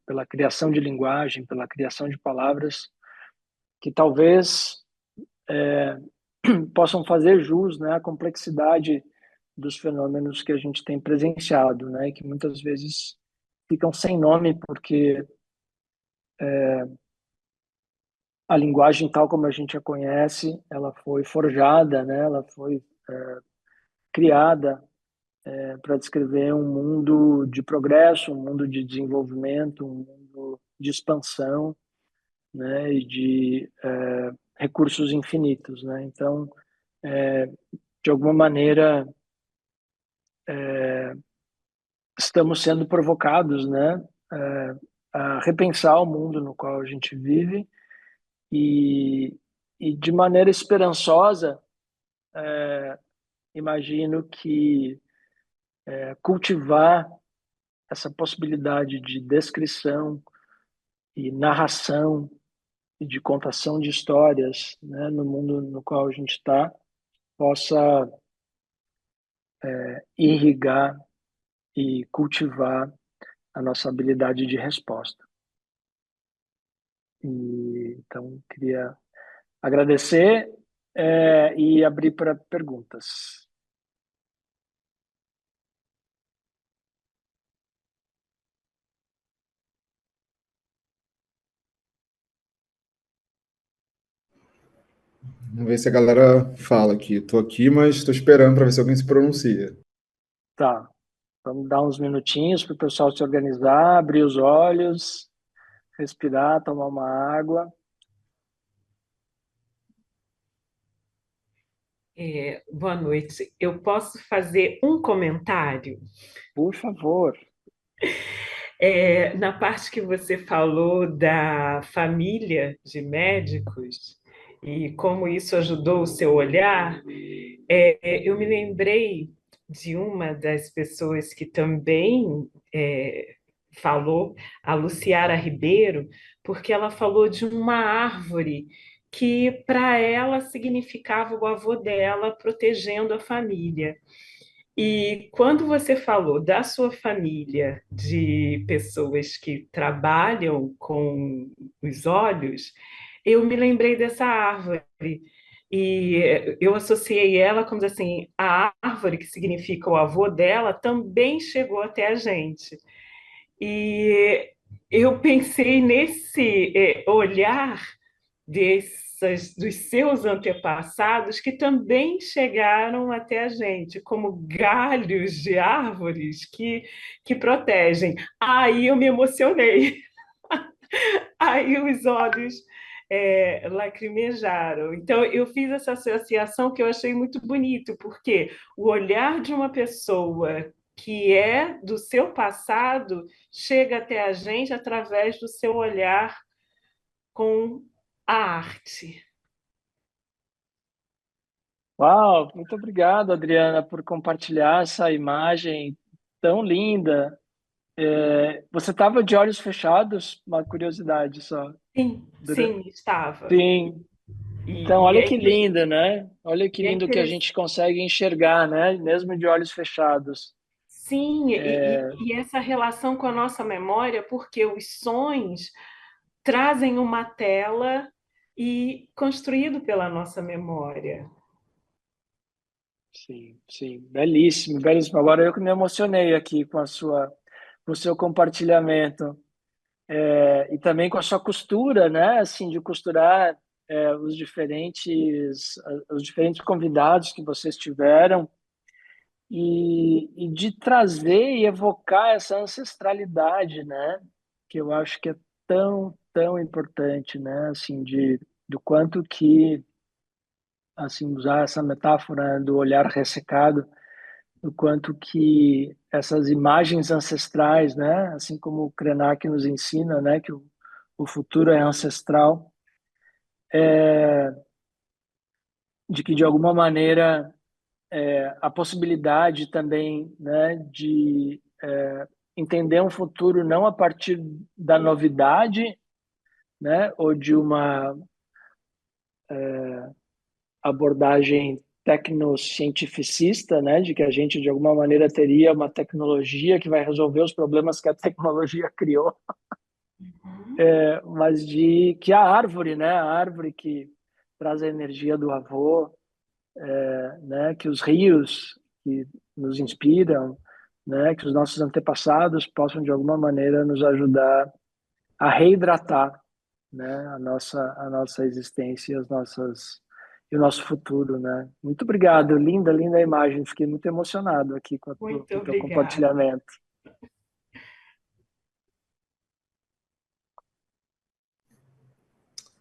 pela criação de linguagem, pela criação de palavras que talvez possam fazer jus, né, à complexidade dos fenômenos que a gente tem presenciado, né, que muitas vezes ficam sem nome porque a linguagem tal como a gente a conhece, ela foi forjada, né, ela foi criada para descrever um mundo de progresso, um mundo de desenvolvimento, um mundo de expansão, né, e de recursos infinitos, né? Então, de alguma maneira, estamos sendo provocados, né, a repensar o mundo no qual a gente vive e de maneira esperançosa, imagino que cultivar essa possibilidade de descrição e narração e de contação de histórias, né, no mundo no qual a gente está, possa irrigar e cultivar a nossa habilidade de resposta. E, então, queria agradecer e abrir para perguntas. Vamos ver se a galera fala aqui. Estou aqui, mas estou esperando para ver se alguém se pronuncia. Tá, vamos dar uns minutinhos para o pessoal se organizar, abrir os olhos, respirar, tomar uma água. Boa noite. Eu posso fazer um comentário? Por favor. Na parte que você falou da família de médicos e como isso ajudou o seu olhar, eu me lembrei de uma das pessoas que também falou, a Luciara Ribeiro, porque ela falou de uma árvore que para ela significava o avô dela protegendo a família. E quando você falou da sua família, de pessoas que trabalham com os olhos, eu me lembrei dessa árvore. E eu associei ela como assim, a árvore que significa o avô dela também chegou até a gente. E eu pensei nesse olhar dos seus antepassados que também chegaram até a gente, como galhos de árvores que protegem. Aí eu me emocionei. Aí os olhos lacrimejaram. Então, eu fiz essa associação que eu achei muito bonito, porque o olhar de uma pessoa que é do seu passado chega até a gente através do seu olhar com a arte. Uau, muito obrigado, Adriana, por compartilhar essa imagem tão linda. Você estava de olhos fechados? Uma curiosidade só. Sim, estava. Sim. Então, E olha é, que lindo, né? Olha que e é lindo que a interessante. gente consegue enxergar, né? Mesmo de olhos fechados. Sim, e essa relação com a nossa memória, porque os sons trazem uma tela e construído pela nossa memória. Sim, sim, belíssimo, belíssimo. Agora eu que me emocionei aqui com o seu compartilhamento. E também com a sua costura, né? Assim, de costurar os diferentes convidados que vocês tiveram e de trazer e evocar essa ancestralidade, né? Que eu acho que é tão, tão importante, né? Assim, do quanto que, assim, usar essa metáfora do olhar ressecado, do quanto que essas imagens ancestrais, né? Assim como o Krenak nos ensina, né? Que o futuro é ancestral, de que de alguma maneira a possibilidade também, né, de entender um futuro não a partir da novidade, né, ou de uma abordagem tecnocientificista, né, de que a gente de alguma maneira teria uma tecnologia que vai resolver os problemas que a tecnologia criou, mas de que a árvore, né, a árvore que traz a energia do avô, né, que os rios que nos inspiram, né, que os nossos antepassados possam de alguma maneira nos ajudar a reidratar, né, a nossa existência, e o nosso futuro, né? Muito obrigado, linda, linda imagem. Fiquei muito emocionado aqui com Muito o teu obrigada. compartilhamento.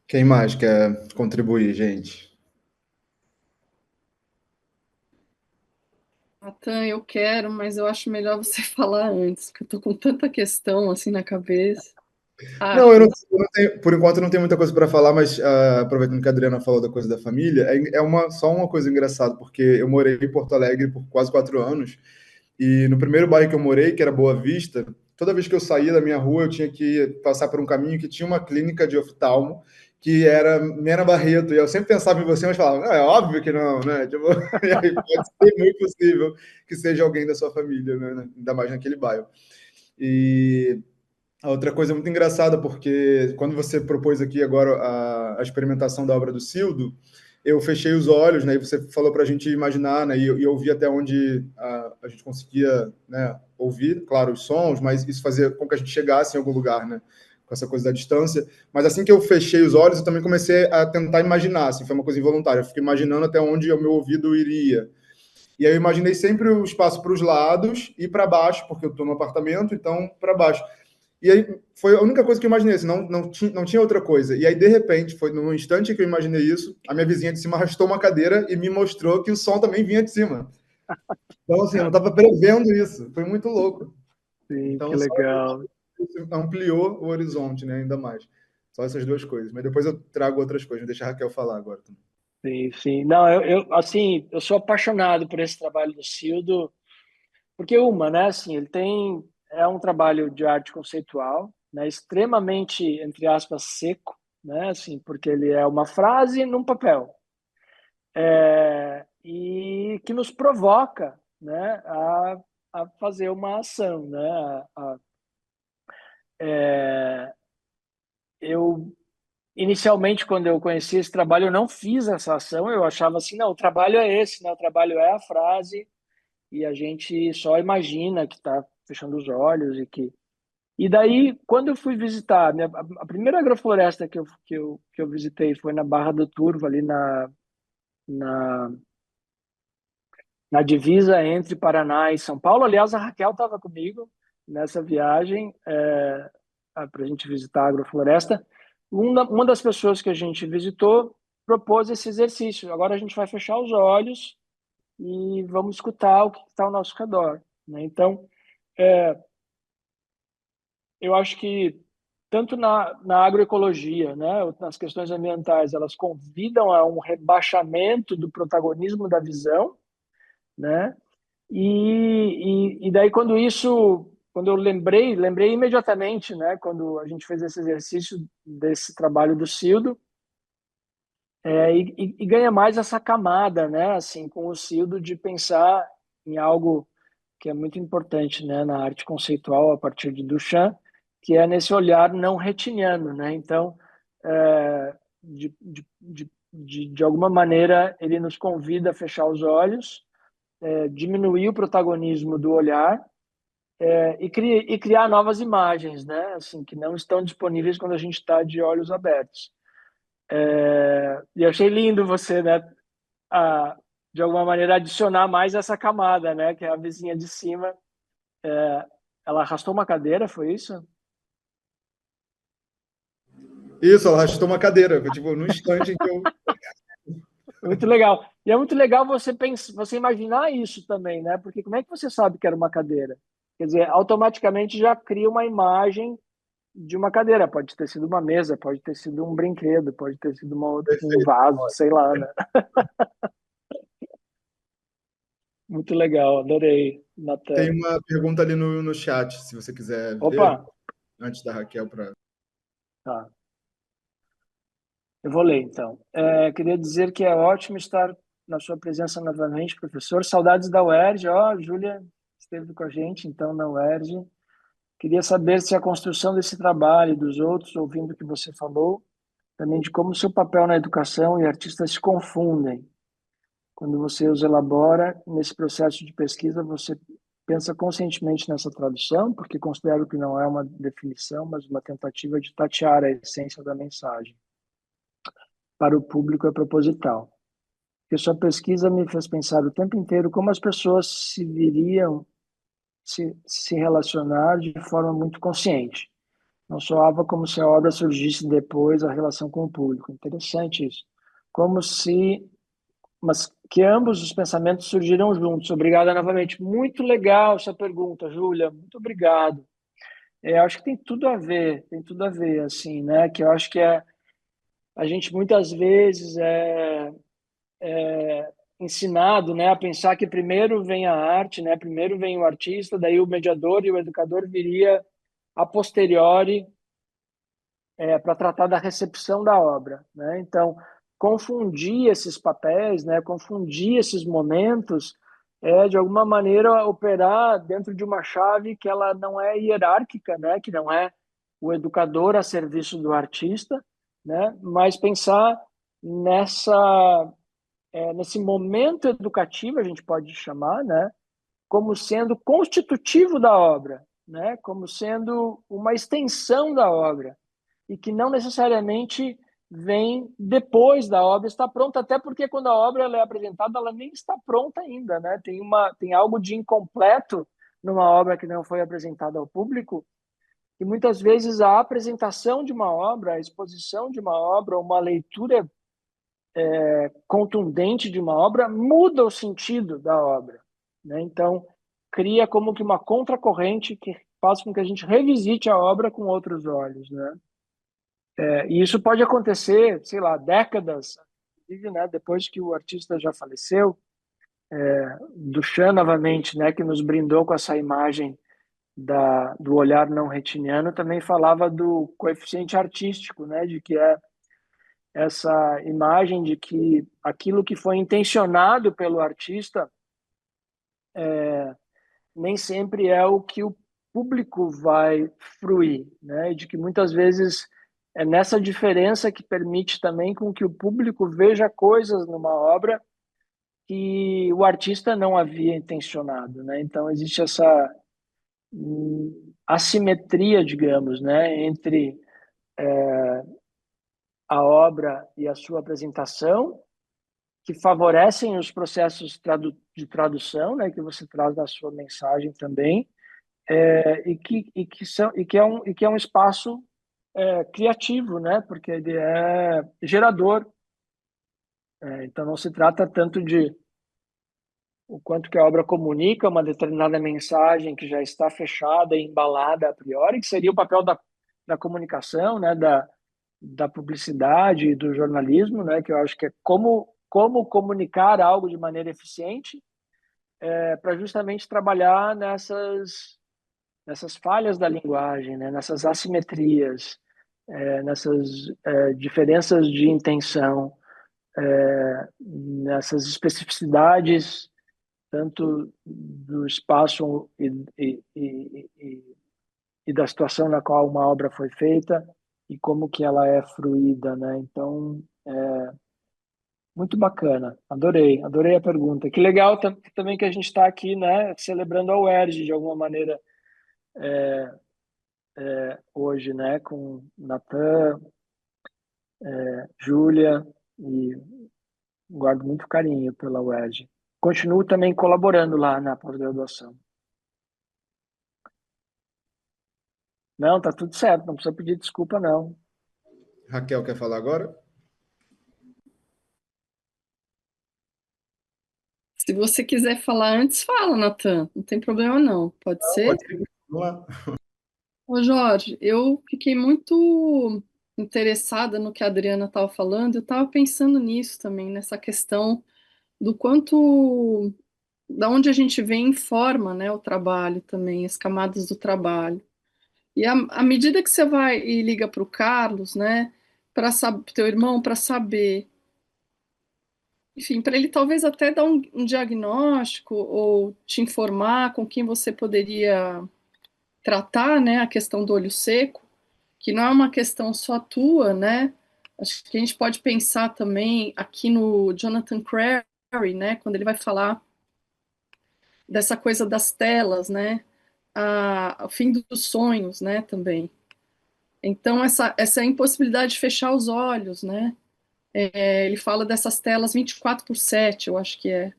Quem mais quer contribuir, gente? Natan, eu quero, mas eu acho melhor você falar antes, porque eu tô com tanta questão assim na cabeça. Não, Acho, né? eu não tenho, por enquanto eu não tenho muita coisa para falar, mas aproveitando que a Adriana falou da coisa da família, só uma coisa engraçada, porque eu morei em Porto Alegre por quase 4 anos, e no primeiro bairro que eu morei, que era Boa Vista, toda vez que eu saía da minha rua, eu tinha que passar por um caminho que tinha uma clínica de oftalmo, que era Mena Barreto, e eu sempre pensava em você, mas falava, não, é óbvio que não, né? Tipo, e aí pode ser muito possível que seja alguém da sua família, né? Ainda mais naquele bairro. E a outra coisa muito engraçada, porque quando você propôs aqui agora a experimentação da obra do Cildo, eu fechei os olhos, né, e você falou para a gente imaginar, né, e ouvir até onde a gente conseguia, né, ouvir, claro, os sons, mas isso fazia com que a gente chegasse em algum lugar, né, com essa coisa da distância. Mas assim que eu fechei os olhos, eu também comecei a tentar imaginar, assim, foi uma coisa involuntária, eu fiquei imaginando até onde o meu ouvido iria. E aí eu imaginei sempre o espaço para os lados e para baixo, porque eu estou no apartamento, então para baixo. E aí foi a única coisa que eu imaginei, assim, não tinha outra coisa. E aí, de repente, foi no instante que eu imaginei isso, a minha vizinha de cima arrastou uma cadeira e me mostrou que o som também vinha de cima. Então, assim, eu não estava prevendo isso. Foi muito louco. Sim, então, que legal. Isso ampliou o horizonte, né, ainda mais. Só essas duas coisas. Mas depois eu trago outras coisas. Deixa a Raquel falar agora. Sim, sim. Não, assim, eu sou apaixonado por esse trabalho do Cildo, porque né, assim, é um trabalho de arte conceitual, né, extremamente, entre aspas, seco, né, assim, porque ele é uma frase num papel, e que nos provoca, né, a fazer uma ação, né, eu inicialmente, quando eu conheci esse trabalho, eu não fiz essa ação, eu achava assim, não, o trabalho é esse, né, o trabalho é a frase, e a gente só imagina que está fechando os olhos e daí quando eu fui visitar a primeira agrofloresta que eu visitei foi na Barra do Turvo, ali na na divisa entre Paraná e São Paulo. Aliás, a Raquel estava comigo nessa viagem para a gente visitar a agrofloresta. Uma das pessoas que a gente visitou propôs esse exercício. Agora a gente vai fechar os olhos e vamos escutar o que está ao nosso redor, né? Então, eu acho que tanto na agroecologia, né, nas questões ambientais, elas convidam a um rebaixamento do protagonismo da visão, né? E daí quando eu lembrei imediatamente, né, quando a gente fez esse exercício desse trabalho do Cildo, E ganha mais essa camada, né? Assim, com o Cildo de pensar em algo que é muito importante, né, na arte conceitual a partir de Duchamp, que é nesse olhar não retiniano, né? Então, de alguma maneira, ele nos convida a fechar os olhos, diminuir o protagonismo do olhar e criar novas imagens, né? Assim, que não estão disponíveis quando a gente está de olhos abertos. E achei lindo você, né, de alguma maneira adicionar mais essa camada, né, que é a vizinha de cima. Ela arrastou uma cadeira, foi isso? Isso, ela arrastou uma cadeira, tipo, no instante em que eu... Muito legal. E é muito legal você imaginar isso também, né? Porque como é que você sabe que era uma cadeira? Quer dizer, automaticamente já cria uma imagem de uma cadeira. Pode ter sido uma mesa, pode ter sido um brinquedo, pode ter sido um vaso, sei lá, né? Muito legal, adorei. Tem uma pergunta ali no chat, se você quiser Opa. ver, antes da Raquel para... Tá. Eu vou ler, então. Queria dizer que é ótimo estar na sua presença novamente, professor. Saudades da UERJ. Ó, Júlia esteve com a gente, então, na UERJ. Queria saber se a construção desse trabalho e dos outros, ouvindo o que você falou, também de como o seu papel na educação e artistas se confundem. Quando você os elabora, nesse processo de pesquisa, você pensa conscientemente nessa tradução, porque considero que não é uma definição, mas uma tentativa de tatear a essência da mensagem. Para o público é proposital. Porque sua pesquisa me fez pensar o tempo inteiro como as pessoas se viriam se relacionar de forma muito consciente. Não soava como se a obra surgisse depois da relação com o público. Interessante isso. Mas que ambos os pensamentos surgiram juntos. Obrigada novamente. Muito legal essa pergunta, Júlia. Muito obrigado. Acho que tem tudo a ver, assim, né? Que eu acho que a gente muitas vezes é ensinado, né, a pensar que primeiro vem a arte, né, primeiro vem o artista, daí o mediador e o educador viria a posteriori para tratar da recepção da obra, né? Então, confundir esses papéis, né, confundir esses momentos de alguma maneira operar dentro de uma chave que ela não é hierárquica, né, que não é o educador a serviço do artista, né, mas pensar nesse momento educativo, a gente pode chamar, né, como sendo constitutivo da obra, né, como sendo uma extensão da obra, e que não necessariamente vem depois da obra estar pronta, até porque quando a obra ela é apresentada, ela nem está pronta ainda, né? Tem algo de incompleto numa obra que não foi apresentada ao público, e muitas vezes a apresentação de uma obra, a exposição de uma obra, uma leitura contundente de uma obra muda o sentido da obra, né? Então, cria como que uma contracorrente que faz com que a gente revisite a obra com outros olhos, né? E isso pode acontecer, sei lá, décadas, inclusive, né, depois que o artista já faleceu. Duchamp, novamente, né, que nos brindou com essa imagem do olhar não retiniano, também falava do coeficiente artístico, né, de que é essa imagem de que aquilo que foi intencionado pelo artista nem sempre é o que o público vai fruir, né? De que muitas vezes é nessa diferença que permite também com que o público veja coisas numa obra que o artista não havia intencionado, né? Então existe essa assimetria, digamos, né, entre a obra e a sua apresentação, que favorecem os processos de tradução, né, que você traz na sua mensagem também, e que é um espaço criativo, né, porque ele é gerador. Então não se trata tanto de o quanto que a obra comunica uma determinada mensagem que já está fechada e embalada a priori, que seria o papel da comunicação, né, da publicidade e do jornalismo, né, que eu acho que é como comunicar algo de maneira eficiente, para justamente trabalhar nessas falhas da linguagem, né, nessas assimetrias, nessas diferenças de intenção, nessas especificidades, tanto do espaço e da situação na qual uma obra foi feita e como que ela é fruída, né? Então, muito bacana. Adorei a pergunta. Que legal também que a gente está aqui, né, celebrando a UERJ de alguma maneira hoje, né, com Natan, Júlia, e guardo muito carinho pela UERJ. Continuo também colaborando lá na pós-graduação. Não, tá tudo certo, não precisa pedir desculpa, não. Raquel quer falar agora? Se você quiser falar antes, fala, Natan. Não tem problema, não. Pode ser? Pode ir. Vamos lá. Ô, Jorge, eu fiquei muito interessada no que a Adriana estava falando. Eu estava pensando nisso também, nessa questão do quanto, da onde a gente vem informa, né, o trabalho também, as camadas do trabalho. E à medida que você vai e liga para o Carlos, né, para saber, teu irmão, para saber, enfim, para ele talvez até dar um diagnóstico ou te informar com quem você poderia tratar, né, a questão do olho seco, que não é uma questão só tua, né? Acho que a gente pode pensar também aqui no Jonathan Crary, né, quando ele vai falar dessa coisa das telas, né, o fim dos sonhos, né, também. Então, essa impossibilidade de fechar os olhos, né? Ele fala dessas telas 24/7, eu acho que é.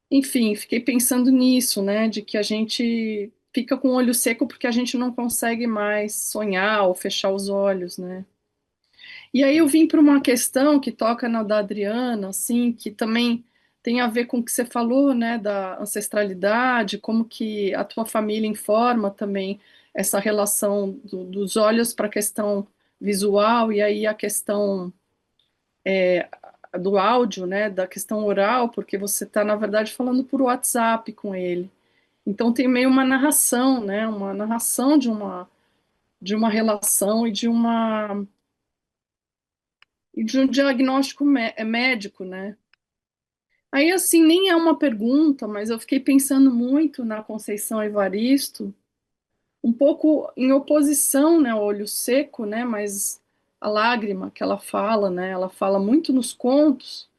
Enfim, fiquei pensando nisso, né? De que a gente fica com o olho seco porque a gente não consegue mais sonhar ou fechar os olhos, né? E aí eu vim para uma questão que toca na da Adriana, assim, que também tem a ver com o que você falou, né? Da ancestralidade, como que a tua família informa também essa relação dos olhos para a questão visual e aí a questão do áudio, né, da questão oral, porque você está, na verdade, falando por WhatsApp com ele. Então tem meio uma narração, né, uma narração de uma relação e de um diagnóstico médico, né. Aí, assim, nem é uma pergunta, mas eu fiquei pensando muito na Conceição Evaristo, um pouco em oposição, né, ao olho seco, né, mas a lágrima que ela fala, né, ela fala muito nos contos.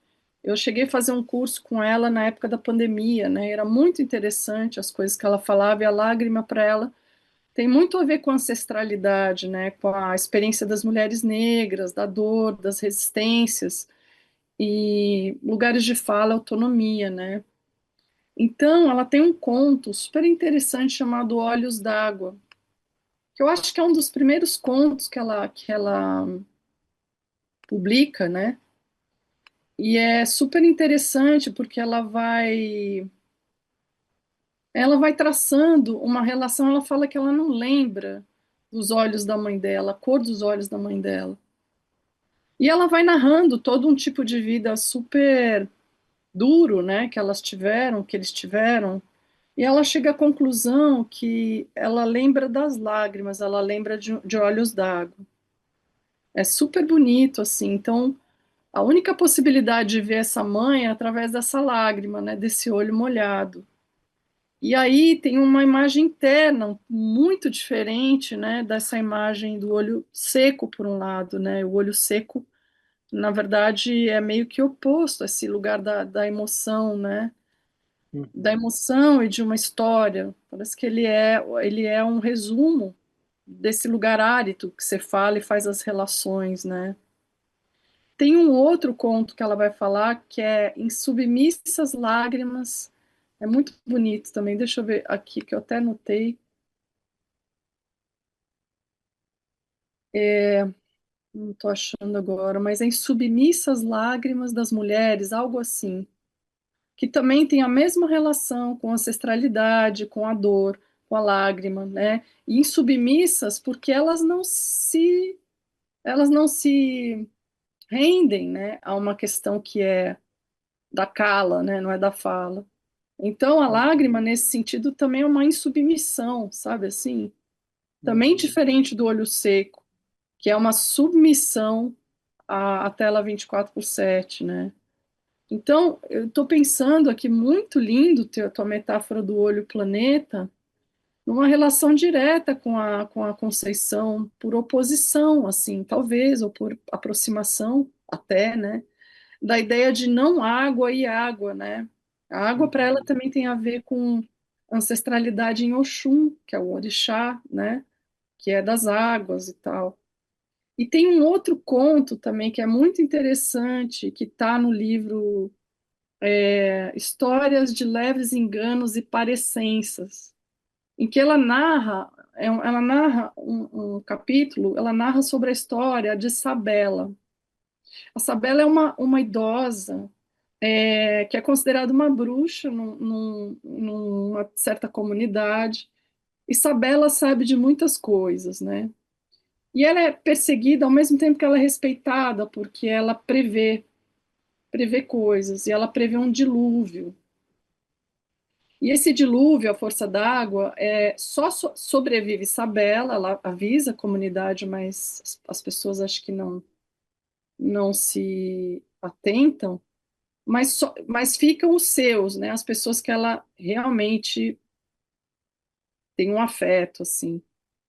Eu cheguei a fazer um curso com ela na época da pandemia, né? Era muito interessante as coisas que ela falava e a lágrima para ela tem muito a ver com a ancestralidade, né? Com a experiência das mulheres negras, da dor, das resistências e lugares de fala, autonomia, né? Então, ela tem um conto super interessante chamado Olhos d'Água, que eu acho que é um dos primeiros contos que ela publica, né? E é super interessante porque ela vai traçando uma relação, ela fala que ela não lembra dos olhos da mãe dela, a cor dos olhos da mãe dela. E ela vai narrando todo um tipo de vida super duro, né, que elas tiveram, que eles tiveram. E ela chega à conclusão que ela lembra das lágrimas, ela lembra de olhos d'água. É super bonito, assim. Então, a única possibilidade de ver essa mãe é através dessa lágrima, né, desse olho molhado. E aí tem uma imagem interna muito diferente, né, dessa imagem do olho seco, por um lado, né, o olho seco, na verdade, é meio que oposto a esse lugar da emoção, né, da emoção e de uma história. Parece que ele é um resumo desse lugar árido que você fala e faz as relações, né. Tem um outro conto que ela vai falar que é Em Submissas Lágrimas. É muito bonito também. Deixa eu ver aqui, que eu até anotei. Não estou achando agora, mas é Em Submissas Lágrimas das Mulheres, algo assim. Que também tem a mesma relação com a ancestralidade, com a dor, com a lágrima, né? E insubmissas porque elas não se rendem, né, a uma questão que é da cala, né, não é da fala. Então, a lágrima, nesse sentido, também é uma insubmissão, sabe assim? Também diferente do olho seco, que é uma submissão a tela 24/7, né? Então, eu estou pensando aqui, muito lindo a tua metáfora do olho planeta, numa relação direta com a Conceição, por oposição, assim, talvez, ou por aproximação até, né? Da ideia de não água e água, né? A água para ela também tem a ver com ancestralidade em Oxum, que é o orixá, né? Que é das águas e tal. E tem um outro conto também que é muito interessante, que está no livro Histórias de Leves Enganos e Parecenças, em que ela narra um capítulo, ela narra sobre a história de Sabela. A Sabela é uma idosa que é considerada uma bruxa numa certa comunidade. E Sabela sabe de muitas coisas, né? E ela é perseguida ao mesmo tempo que ela é respeitada, porque ela prevê coisas, e ela prevê um dilúvio. E esse dilúvio, a força d'água, só sobrevive Sabela, ela avisa a comunidade, mas as pessoas acho que não se atentam, mas ficam os seus, né? As pessoas que ela realmente tem um afeto, assim.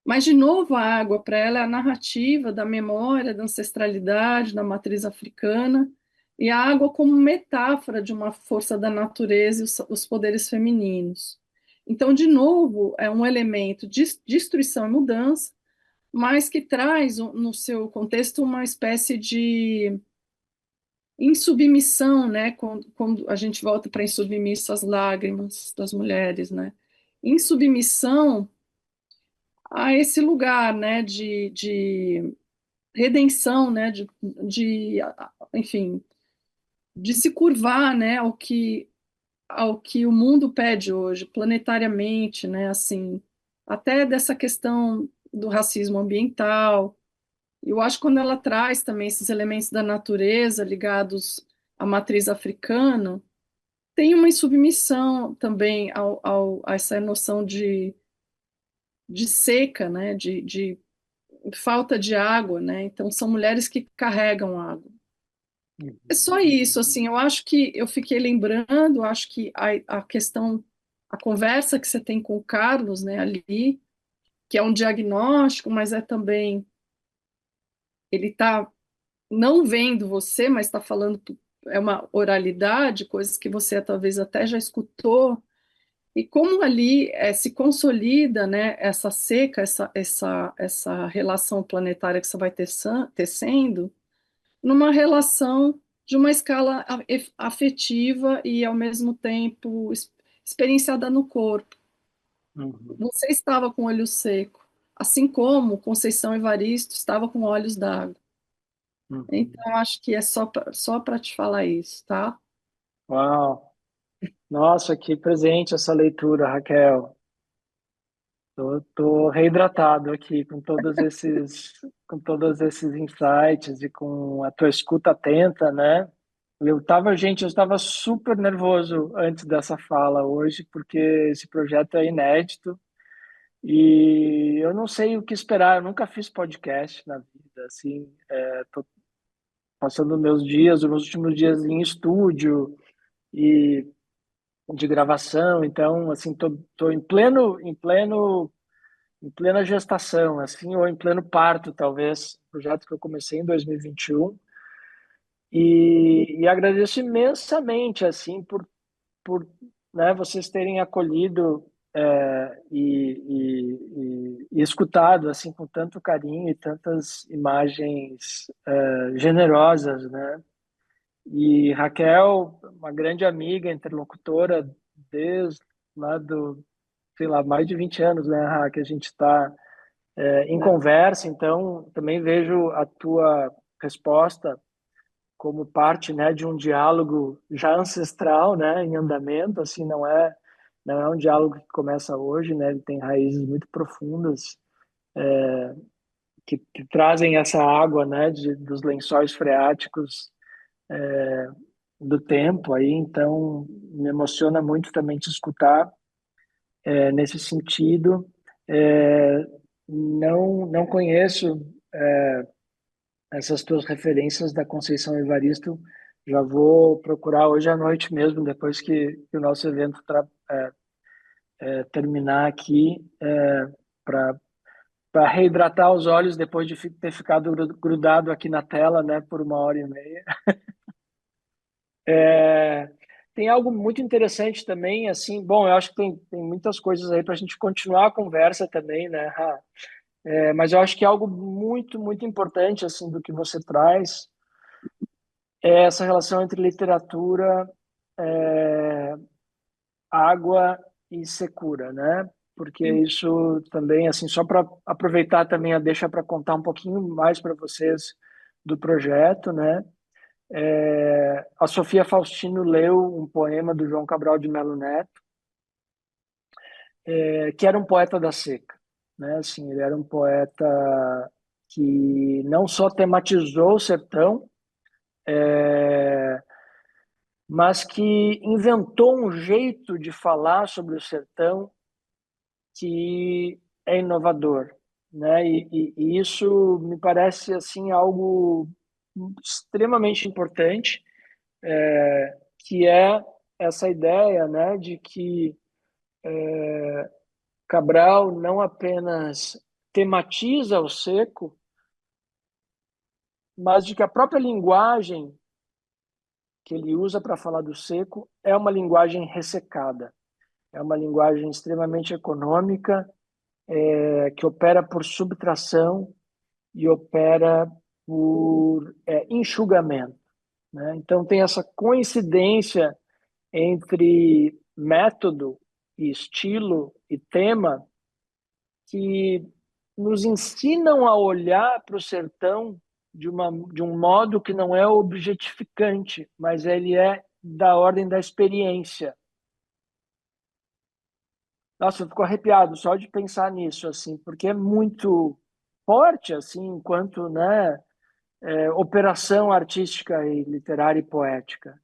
Mas, de novo, a água para ela é a narrativa da memória, da ancestralidade, da matriz africana, e a água como metáfora de uma força da natureza e os poderes femininos. Então, de novo, é um elemento de destruição e mudança, mas que traz no seu contexto uma espécie de insubmissão, né? Quando a gente volta para insubmisso às lágrimas das mulheres, né? Insubmissão a esse lugar, né, de redenção, né, enfim, de se curvar, né, ao que o mundo pede hoje, planetariamente, né, assim, até dessa questão do racismo ambiental. Eu acho que quando ela traz também esses elementos da natureza ligados à matriz africana, tem uma insubmissão também a essa noção de seca, né, de falta de água, né? Então são mulheres que carregam água. É só isso, assim, eu acho que eu fiquei lembrando, acho que a questão, a conversa que você tem com o Carlos, né, ali, que é um diagnóstico, mas é também, ele está não vendo você, mas está falando, é uma oralidade, coisas que você talvez até já escutou, e como ali se consolida, né, essa seca, essa relação planetária que você vai tecendo, numa relação de uma escala afetiva e, ao mesmo tempo, experienciada no corpo. Você estava com o olho seco, assim como Conceição Evaristo estava com olhos d'água. Então, acho que é só para te falar isso, tá? Uau! Nossa, que presente essa leitura, Raquel. Tô reidratado aqui com todos esses insights e com a tua escuta atenta, né? Eu estava super nervoso antes dessa fala hoje, porque esse projeto é inédito e eu não sei o que esperar. Eu nunca fiz podcast na vida, assim. Tô passando os meus últimos dias em estúdio e de gravação, então, assim, tô em plena gestação, assim, ou em pleno parto, talvez, projeto que eu comecei em 2021, e agradeço imensamente, assim, por né, vocês terem acolhido e escutado, assim, com tanto carinho e tantas imagens generosas, né? E Raquel, uma grande amiga, interlocutora, desde lá sei lá, mais de 20 anos, né, Ra, que a gente está em conversa, então também vejo a tua resposta como parte, né, de um diálogo já ancestral, né, em andamento, assim, não é um diálogo que começa hoje, né, ele tem raízes muito profundas, que trazem essa água, né, dos lençóis freáticos do tempo aí, então me emociona muito também te escutar nesse sentido. Não conheço essas tuas referências da Conceição Evaristo, já vou procurar hoje à noite mesmo, depois que o nosso evento terminar aqui, para reidratar os olhos depois de ter ficado grudado aqui na tela, né, por 1h30. Tem algo muito interessante também, assim, bom, eu acho que tem muitas coisas aí para a gente continuar a conversa também, né, Ra? Mas eu acho que algo muito, muito importante, assim, do que você traz é essa relação entre literatura, água e secura, né? Porque isso também, assim, só para aproveitar também a deixa para contar um pouquinho mais para vocês do projeto, né? A Sofia Faustino leu um poema do João Cabral de Melo Neto, que era um poeta da seca, né? Assim, ele era um poeta que não só tematizou o sertão, mas que inventou um jeito de falar sobre o sertão que é inovador, né? E isso me parece assim algo extremamente importante, que é essa ideia, né, de que Cabral não apenas tematiza o seco, mas de que a própria linguagem que ele usa para falar do seco é uma linguagem ressecada, é uma linguagem extremamente econômica, que opera por subtração e opera por enxugamento, né? Então tem essa coincidência entre método e estilo e tema que nos ensinam a olhar para o sertão de um modo que não é objetificante, mas ele é da ordem da experiência. Nossa, eu fico arrepiado só de pensar nisso, assim, porque é muito forte, assim, enquanto, né, operação artística e literária e poética.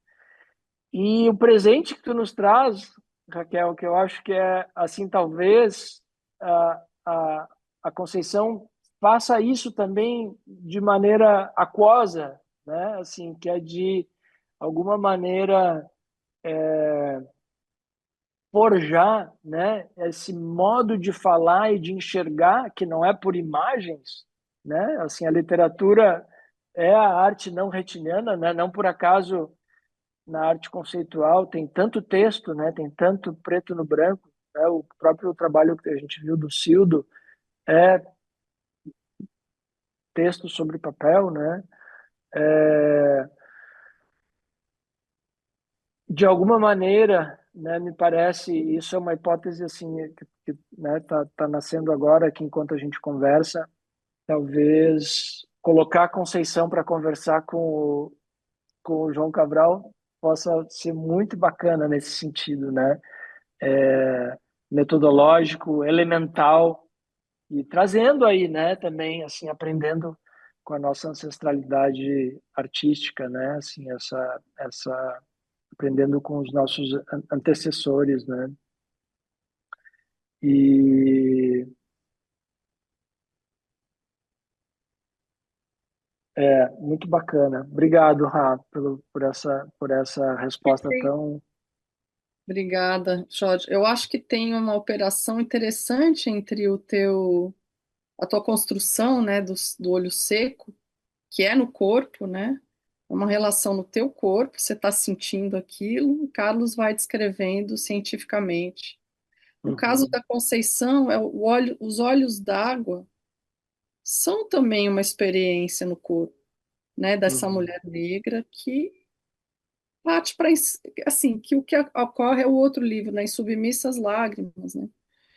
E o presente que tu nos traz, Raquel, que eu acho que é, assim, talvez a, a, a Conceição faça isso também de maneira aquosa, né? Assim, que é de alguma maneira forjar, né, esse modo de falar e de enxergar que não é por imagens, né? Assim, a literatura é a arte não retiniana, né? Não por acaso na arte conceitual tem tanto texto, né? Tem tanto preto no branco, né? O próprio trabalho que a gente viu do Cildo é texto sobre papel, né? De alguma maneira, né, me parece, isso é uma hipótese assim que né, tá nascendo agora aqui enquanto a gente conversa, talvez colocar a Conceição para conversar com o João Cabral possa ser muito bacana nesse sentido, né? Metodológico, elemental e trazendo aí, né, também assim aprendendo com a nossa ancestralidade artística, né? Assim essa aprendendo com os nossos antecessores, né? E muito bacana. Obrigado, Rá, por essa resposta tão... Obrigada, Jorge. Eu acho que tem uma operação interessante entre a tua construção, né, do olho seco, que é no corpo, né? É uma relação no teu corpo, você está sentindo aquilo, o Carlos vai descrevendo cientificamente. No caso da Conceição, os olhos d'água são também uma experiência no corpo, né, dessa mulher negra que parte para assim, que o que ocorre é o outro livro, né, Submissas Lágrimas, né?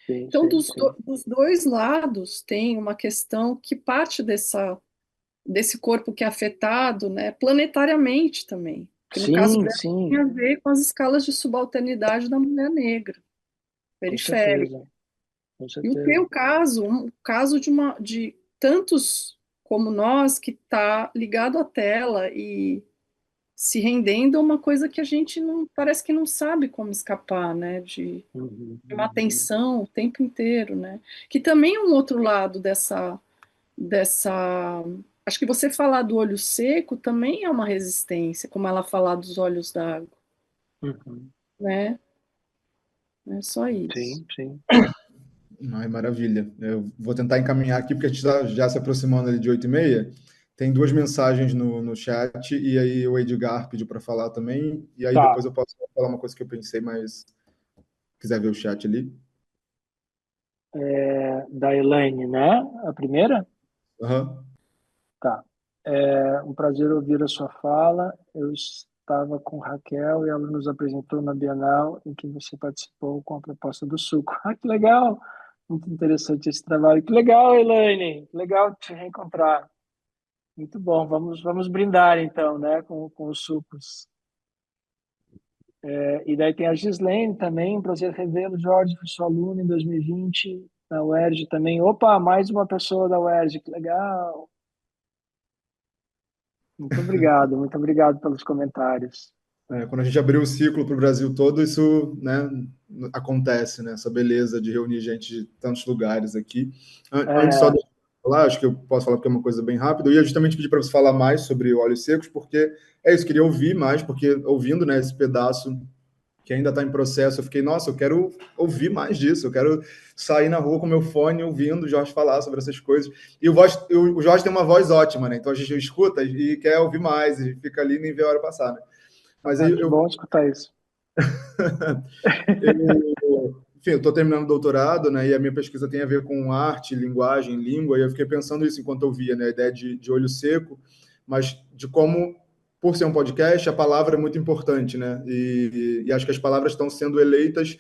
Sim, Então, sim, dos dois lados tem uma questão que parte desse corpo que é afetado, né, planetariamente também. Que no caso dela tem a ver com as escalas de subalternidade da mulher negra, periférica. Com E o certeza. teu caso, um caso de tantos como nós que está ligado à tela e se rendendo a uma coisa que a gente não parece que não sabe como escapar, né? De uma atenção o tempo inteiro, né? Que também é um outro lado dessa Acho que você falar do olho seco também é uma resistência, como ela falar dos olhos d'água, Uhum. né? É só isso. Sim, sim. Ai, maravilha. Eu vou tentar encaminhar aqui, porque a gente está já se aproximando ali de 8h30. Tem duas mensagens no chat, e aí o Edgar pediu para falar também, e aí Tá. depois eu posso falar uma coisa que eu pensei, mas se quiser ver o chat ali. Da Elaine, né? A primeira? Aham. Tá. É um prazer ouvir a sua fala. Eu estava com Raquel e ela nos apresentou na Bienal em que você participou com a proposta do suco. Ah, que legal! Muito interessante esse trabalho. Que legal, Elaine! Que legal te reencontrar. Muito bom. Vamos brindar então, né, com os sucos. E daí tem a Gislaine também. Prazer revê-lo, Jorge. Fui sua aluna em 2020 na UERJ também. Opa, mais uma pessoa da UERJ. Que legal! Muito obrigado pelos comentários. Quando a gente abriu o ciclo para o Brasil todo, isso, né, acontece, né? Essa beleza de reunir gente de tantos lugares aqui. Antes só de falar, acho que eu posso falar porque é uma coisa bem rápida. Eu ia justamente pedir para você falar mais sobre óleos secos, porque é isso, queria ouvir mais, porque ouvindo, né, esse pedaço que ainda está em processo, eu fiquei, nossa, eu quero ouvir mais disso, eu quero sair na rua com meu fone ouvindo o Jorge falar sobre essas coisas. E o Jorge tem uma voz ótima, né? Então a gente escuta e quer ouvir mais, e fica ali e nem vê a hora passar, né? Mas aí que bom escutar isso. Enfim, eu estou terminando o doutorado, né? E a minha pesquisa tem a ver com arte, linguagem, língua. E eu fiquei pensando isso enquanto eu via, né? A ideia de olho seco, mas de como, por ser um podcast, a palavra é muito importante, né? E acho que as palavras estão sendo eleitas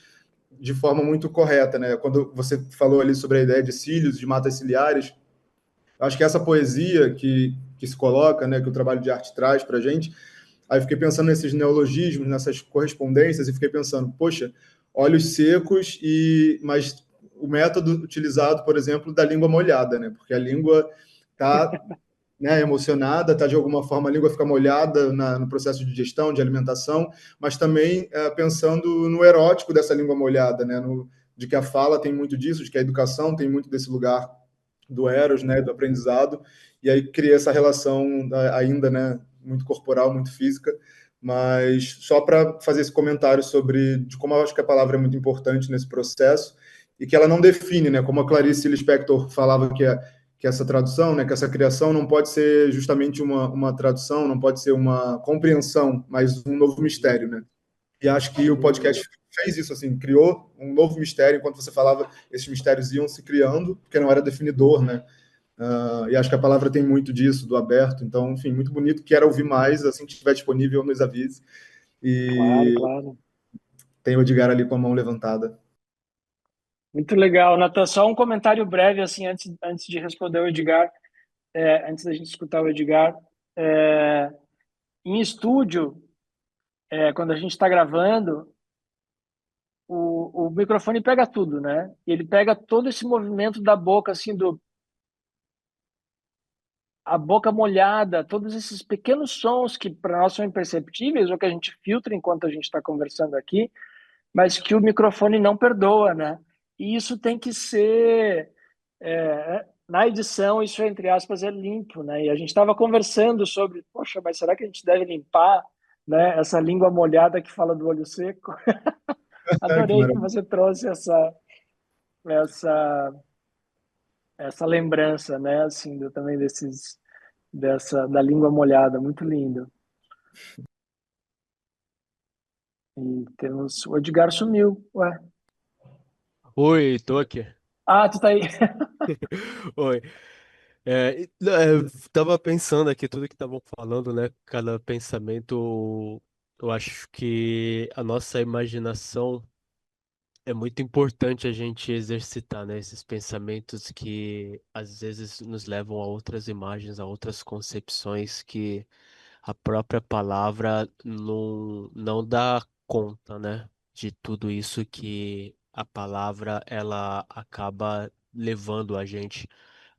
de forma muito correta, né? Quando você falou ali sobre a ideia de cílios, de matas ciliares, acho que essa poesia que se coloca, né? Que o trabalho de arte traz para a gente. Aí fiquei pensando nesses neologismos, nessas correspondências, e fiquei pensando, poxa, óleos secos, mas o método utilizado, por exemplo, da língua molhada, né? Porque a língua está, né, emocionada, está de alguma forma, a língua fica molhada no processo de digestão, de alimentação, mas também pensando no erótico dessa língua molhada, né? De que a fala tem muito disso, de que a educação tem muito desse lugar do eros, né, do aprendizado, e aí cria essa relação ainda, né, muito corporal, muito física, mas só para fazer esse comentário sobre de como eu acho que a palavra é muito importante nesse processo e que ela não define, né, como a Clarice Lispector falava que essa tradução, né, que essa criação não pode ser justamente uma tradução, não pode ser uma compreensão, mas um novo mistério, né? E acho que o podcast fez isso, assim, criou um novo mistério, enquanto você falava, esses mistérios iam se criando, porque não era definidor, né? E acho que a palavra tem muito disso, do aberto. Então, enfim, muito bonito. Quero ouvir mais, assim que estiver disponível, nos avise. E Claro. tem o Edgar ali com a mão levantada. Muito legal, Natan. Só um comentário breve, assim, antes de responder o Edgar, antes da gente escutar o Edgar. Em estúdio, quando a gente está gravando, o microfone pega tudo, né? E ele pega todo esse movimento da boca, assim, a boca molhada, todos esses pequenos sons que para nós são imperceptíveis ou que a gente filtra enquanto a gente está conversando aqui, mas que o microfone não perdoa, né? E isso tem que ser na edição, isso entre aspas é limpo, né? E a gente estava conversando sobre, poxa, mas será que a gente deve limpar, né? Essa língua molhada que fala do olho seco. Adorei que você trouxe essa lembrança, né? Assim, também da língua molhada, muito lindo. E temos o Edgar sumiu, ué. Oi, tô aqui. Ah, tu tá aí. Oi. Tava pensando aqui tudo que estavam falando, né? Cada pensamento, eu acho que a nossa imaginação é muito importante a gente exercitar, né? Esses pensamentos que às vezes nos levam a outras imagens, a outras concepções que a própria palavra não dá conta, né? De tudo isso que a palavra ela acaba levando a gente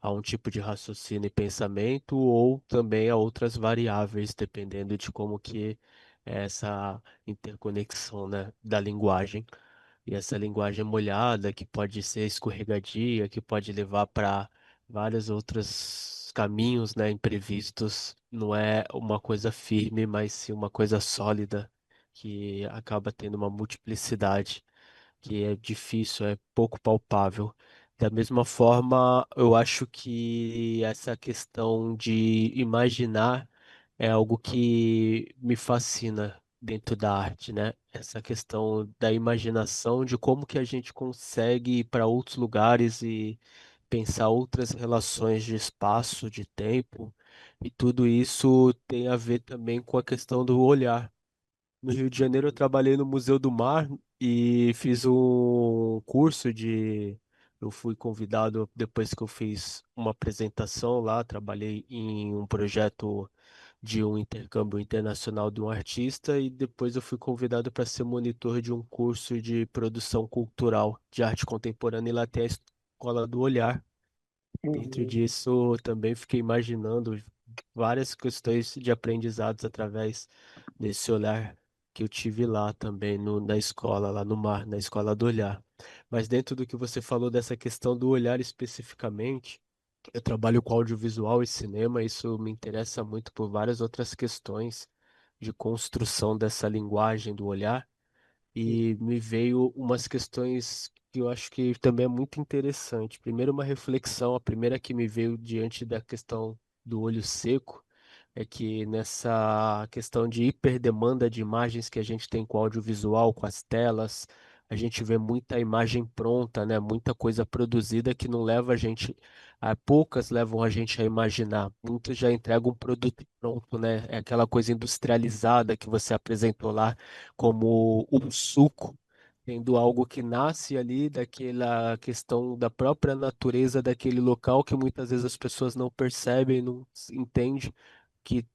a um tipo de raciocínio e pensamento ou também a outras variáveis, dependendo de como que é essa interconexão, né, da linguagem. E essa linguagem molhada, que pode ser escorregadia, que pode levar para várias outras caminhos, né, imprevistos, não é uma coisa firme, mas sim uma coisa sólida, que acaba tendo uma multiplicidade, que é difícil, é pouco palpável. Da mesma forma, eu acho que essa questão de imaginar é algo que me fascina dentro da arte, né? Essa questão da imaginação, de como que a gente consegue ir para outros lugares e pensar outras relações de espaço, de tempo, e tudo isso tem a ver também com a questão do olhar. No Rio de Janeiro, eu trabalhei no Museu do Mar e fiz um curso de. Eu fui convidado depois que eu fiz uma apresentação lá, trabalhei em um projeto de um intercâmbio internacional de um artista e depois eu fui convidado para ser monitor de um curso de produção cultural de arte contemporânea e lá tem a Escola do Olhar. Dentro Uhum. disso, eu também fiquei imaginando várias questões de aprendizados através desse olhar que eu tive lá também na escola, lá no mar, na escola do olhar. Mas dentro do que você falou dessa questão do olhar especificamente, eu trabalho com audiovisual e cinema, isso me interessa muito por várias outras questões de construção dessa linguagem do olhar e me veio umas questões que eu acho que também é muito interessante. Primeiro, uma reflexão, a primeira que me veio diante da questão do olho seco, é que nessa questão de hiperdemanda de imagens que a gente tem com o audiovisual, com as telas, a gente vê muita imagem pronta, né? Muita coisa produzida que não leva a gente, poucas levam a gente a imaginar. Muitas já entregam um produto pronto, né? É aquela coisa industrializada que você apresentou lá como um suco, tendo algo que nasce ali daquela questão da própria natureza daquele local que muitas vezes as pessoas não percebem, não entendem que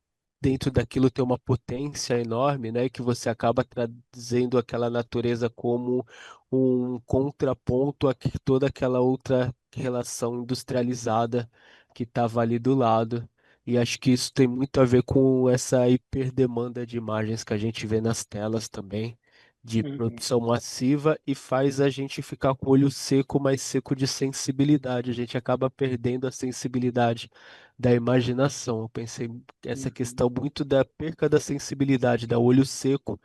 dentro daquilo tem uma potência enorme, né? Que você acaba trazendo aquela natureza como um contraponto a toda aquela outra relação industrializada que estava ali do lado. E acho que isso tem muito a ver com essa hiperdemanda de imagens que a gente vê nas telas também, de Uhum. produção massiva, e faz a gente ficar com o olho seco, mas seco de sensibilidade. A gente acaba perdendo a sensibilidade da imaginação. Eu pensei essa Uhum. questão muito da perca da sensibilidade, da olho seco,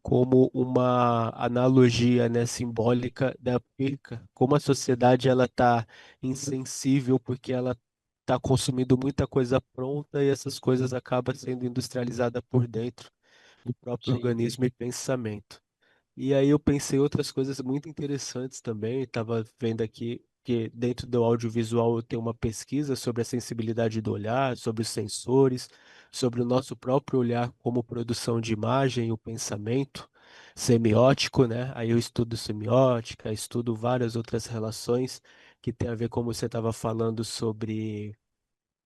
como uma analogia, né, simbólica da perca, como a sociedade ela está insensível porque ela está consumindo muita coisa pronta e essas coisas acabam sendo industrializadas por dentro do próprio Sim. organismo e pensamento. E aí eu pensei outras coisas muito interessantes também. Estava vendo aqui que dentro do audiovisual eu tenho uma pesquisa sobre a sensibilidade do olhar, sobre os sensores, sobre o nosso próprio olhar como produção de imagem e o pensamento semiótico, né? Aí eu estudo semiótica, estudo várias outras relações que tem a ver, como você estava falando, sobre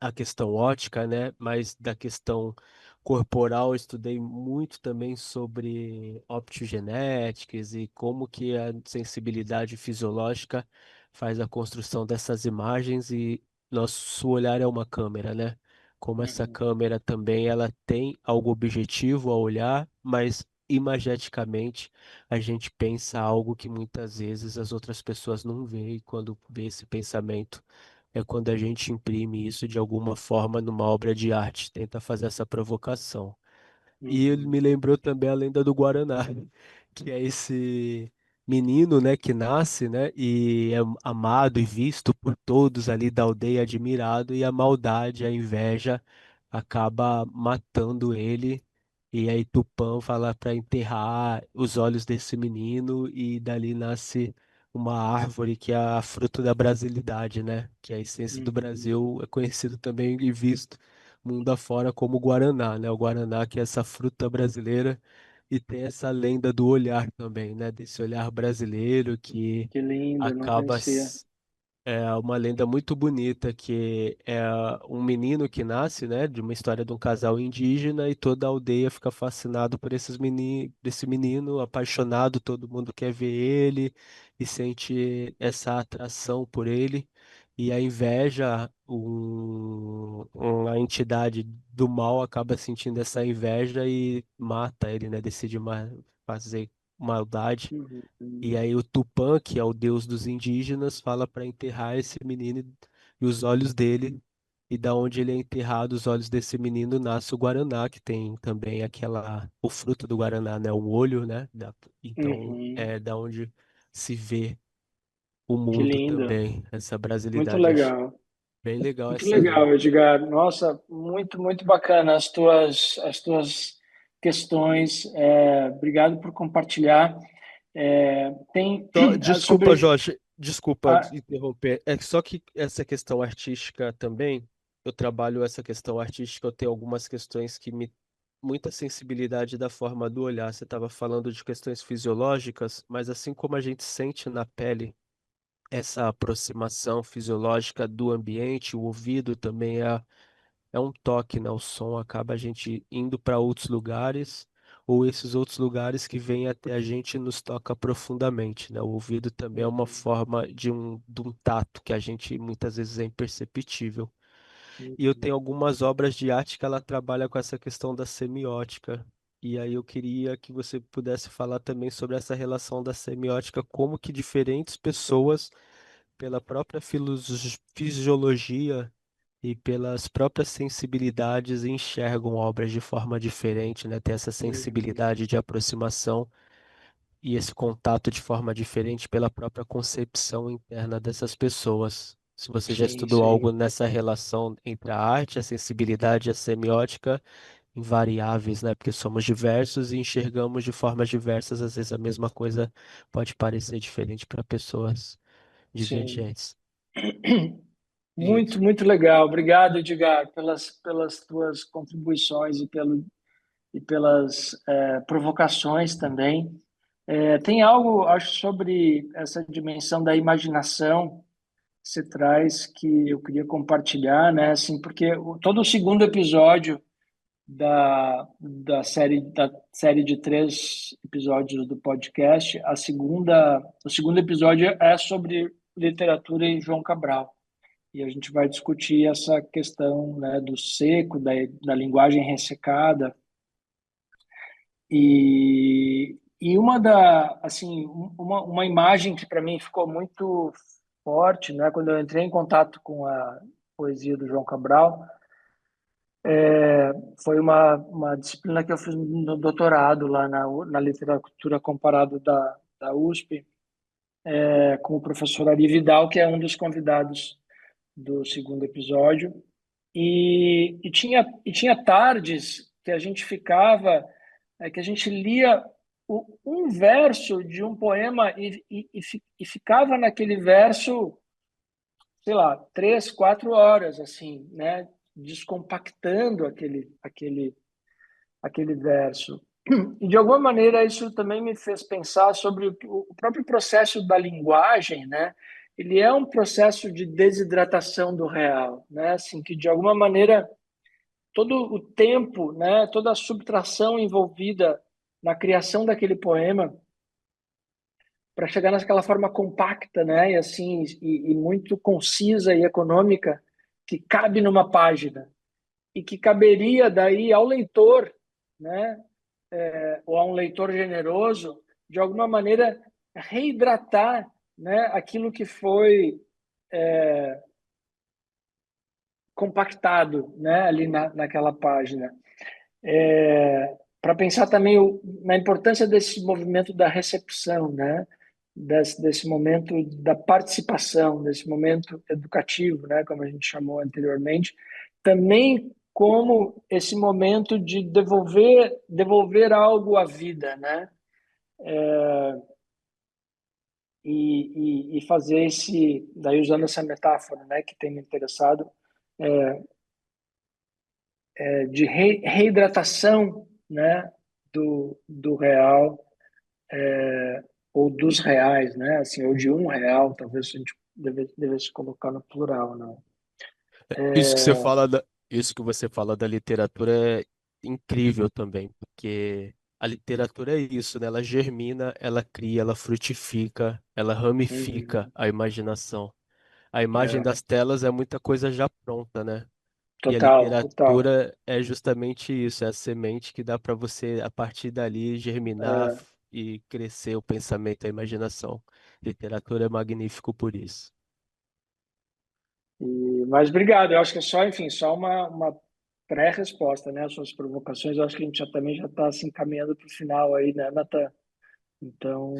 a questão ótica, né? Mas da questão corporal, eu estudei muito também sobre optogenéticas e como que a sensibilidade fisiológica faz a construção dessas imagens e nosso olhar é uma câmera, né? Como essa Uhum. câmera também ela tem algo objetivo ao olhar, mas imageticamente a gente pensa algo que muitas vezes as outras pessoas não veem e quando vê esse pensamento é quando a gente imprime isso de alguma forma numa obra de arte, tenta fazer essa provocação. E ele Uhum. me lembrou também a lenda do Guaraná, que é esse menino, né, que nasce, né, e é amado e visto por todos ali da aldeia, admirado, e a maldade, a inveja acaba matando ele. E aí Tupã fala para enterrar os olhos desse menino e dali nasce uma árvore que é a fruto da brasilidade, né? Que é a essência do Uhum. Brasil, é conhecido também e visto mundo afora como Guaraná, né? O Guaraná que é essa fruta brasileira e tem essa lenda do olhar também, né? Desse olhar brasileiro que Que lindo, não acaba conhecia. é uma lenda muito bonita que é um menino que nasce, né, de uma história de um casal indígena e toda a aldeia fica fascinado por desse menino, apaixonado, todo mundo quer ver ele e sente essa atração por ele. E a inveja, uma entidade do mal acaba sentindo essa inveja e mata ele, né, decide fazer maldade. E Uhum. aí o Tupã, que é o deus dos indígenas, fala para enterrar esse menino e os olhos dele e da onde ele é enterrado, os olhos desse menino nasce o Guaraná, que tem também o fruto do Guaraná, né? O olho, né? Então Uhum. é da onde se vê o Que mundo lindo. também, essa Muito brasilidade. Acho legal. bem legal Muito essa linha. legal, Edgar. Nossa, muito, muito bacana as tuas questões. Obrigado por compartilhar. Tem Desculpa, sobre Jorge, desculpa a, interromper. É só que essa questão artística também, eu trabalho essa questão artística, eu tenho algumas questões que me. Muita sensibilidade da forma do olhar. Você estava falando de questões fisiológicas, mas assim como a gente sente na pele essa aproximação fisiológica do ambiente, o ouvido também é um toque, né? O som acaba a gente indo para outros lugares, ou esses outros lugares que vêm até a gente nos toca profundamente, né? O ouvido também é uma forma de um tato que a gente muitas vezes é imperceptível. E eu tenho algumas obras de arte que ela trabalha com essa questão da semiótica. E aí eu queria que você pudesse falar também sobre essa relação da semiótica, como que diferentes pessoas, pela própria fisiologia e pelas próprias sensibilidades, enxergam obras de forma diferente, né? Tem essa Uhum. sensibilidade de aproximação e esse contato de forma diferente pela própria concepção interna dessas pessoas. Se você já Sim, estudou algo sim, nessa relação entre a arte, a sensibilidade e a semiótica, invariáveis, né? Porque somos diversos e enxergamos de formas diversas, às vezes a mesma coisa pode parecer diferente para pessoas sim. divergentes. Muito, muito legal. Obrigado, Edgar, pelas tuas contribuições e pelas provocações também. Tem algo, acho, sobre essa dimensão da imaginação que você traz que eu queria compartilhar, né? Assim, porque todo o segundo episódio da série de 3 episódios do podcast, o segundo episódio é sobre literatura e João Cabral. E a gente vai discutir essa questão, né, do seco, da linguagem ressecada. E uma imagem que para mim ficou muito forte, né, quando eu entrei em contato com a poesia do João Cabral, foi uma disciplina que eu fiz no doutorado lá na literatura comparada da USP, com o professor Ari Vidal, que é um dos convidados do segundo episódio. E tinha tardes que a gente ficava, que a gente lia um verso de um poema e ficava naquele verso, sei lá, 3, 4 horas, assim, né? Descompactando aquele verso. E, de alguma maneira, isso também me fez pensar sobre o próprio processo da linguagem, né? Ele é um processo de desidratação do real, né? Assim, que, de alguma maneira, todo o tempo, né? Toda a subtração envolvida na criação daquele poema para chegar naquela forma compacta, né? E, assim, e muito concisa e econômica que cabe numa página e que caberia daí ao leitor, né? Ou a um leitor generoso, de alguma maneira, reidratar, né, aquilo que foi compactado, né, ali naquela página. Para pensar também na importância desse movimento da recepção, né, desse momento da participação, desse momento educativo, né, como a gente chamou anteriormente, também como esse momento de devolver algo à vida, né? E fazer daí usando essa metáfora, né, que tem me interessado, de reidratação, né, do real, ou dos reais, né, assim, ou de um real, talvez a gente devesse colocar no plural, não. Isso que você fala da literatura é incrível também, porque a literatura é isso, né? Ela germina, ela cria, ela frutifica, ela ramifica Uhum. a imaginação. A imagem das telas é muita coisa já pronta, né? E a Total, total. literatura é justamente isso, é a semente que dá para você, a partir dali, germinar É, e crescer o pensamento, a imaginação. Literatura é magnífico por isso. Mas obrigado, eu acho que é só, enfim, só uma pré-resposta, né? As suas provocações, eu acho que a gente também já está se encaminhando para o final aí, né, Natan? Então,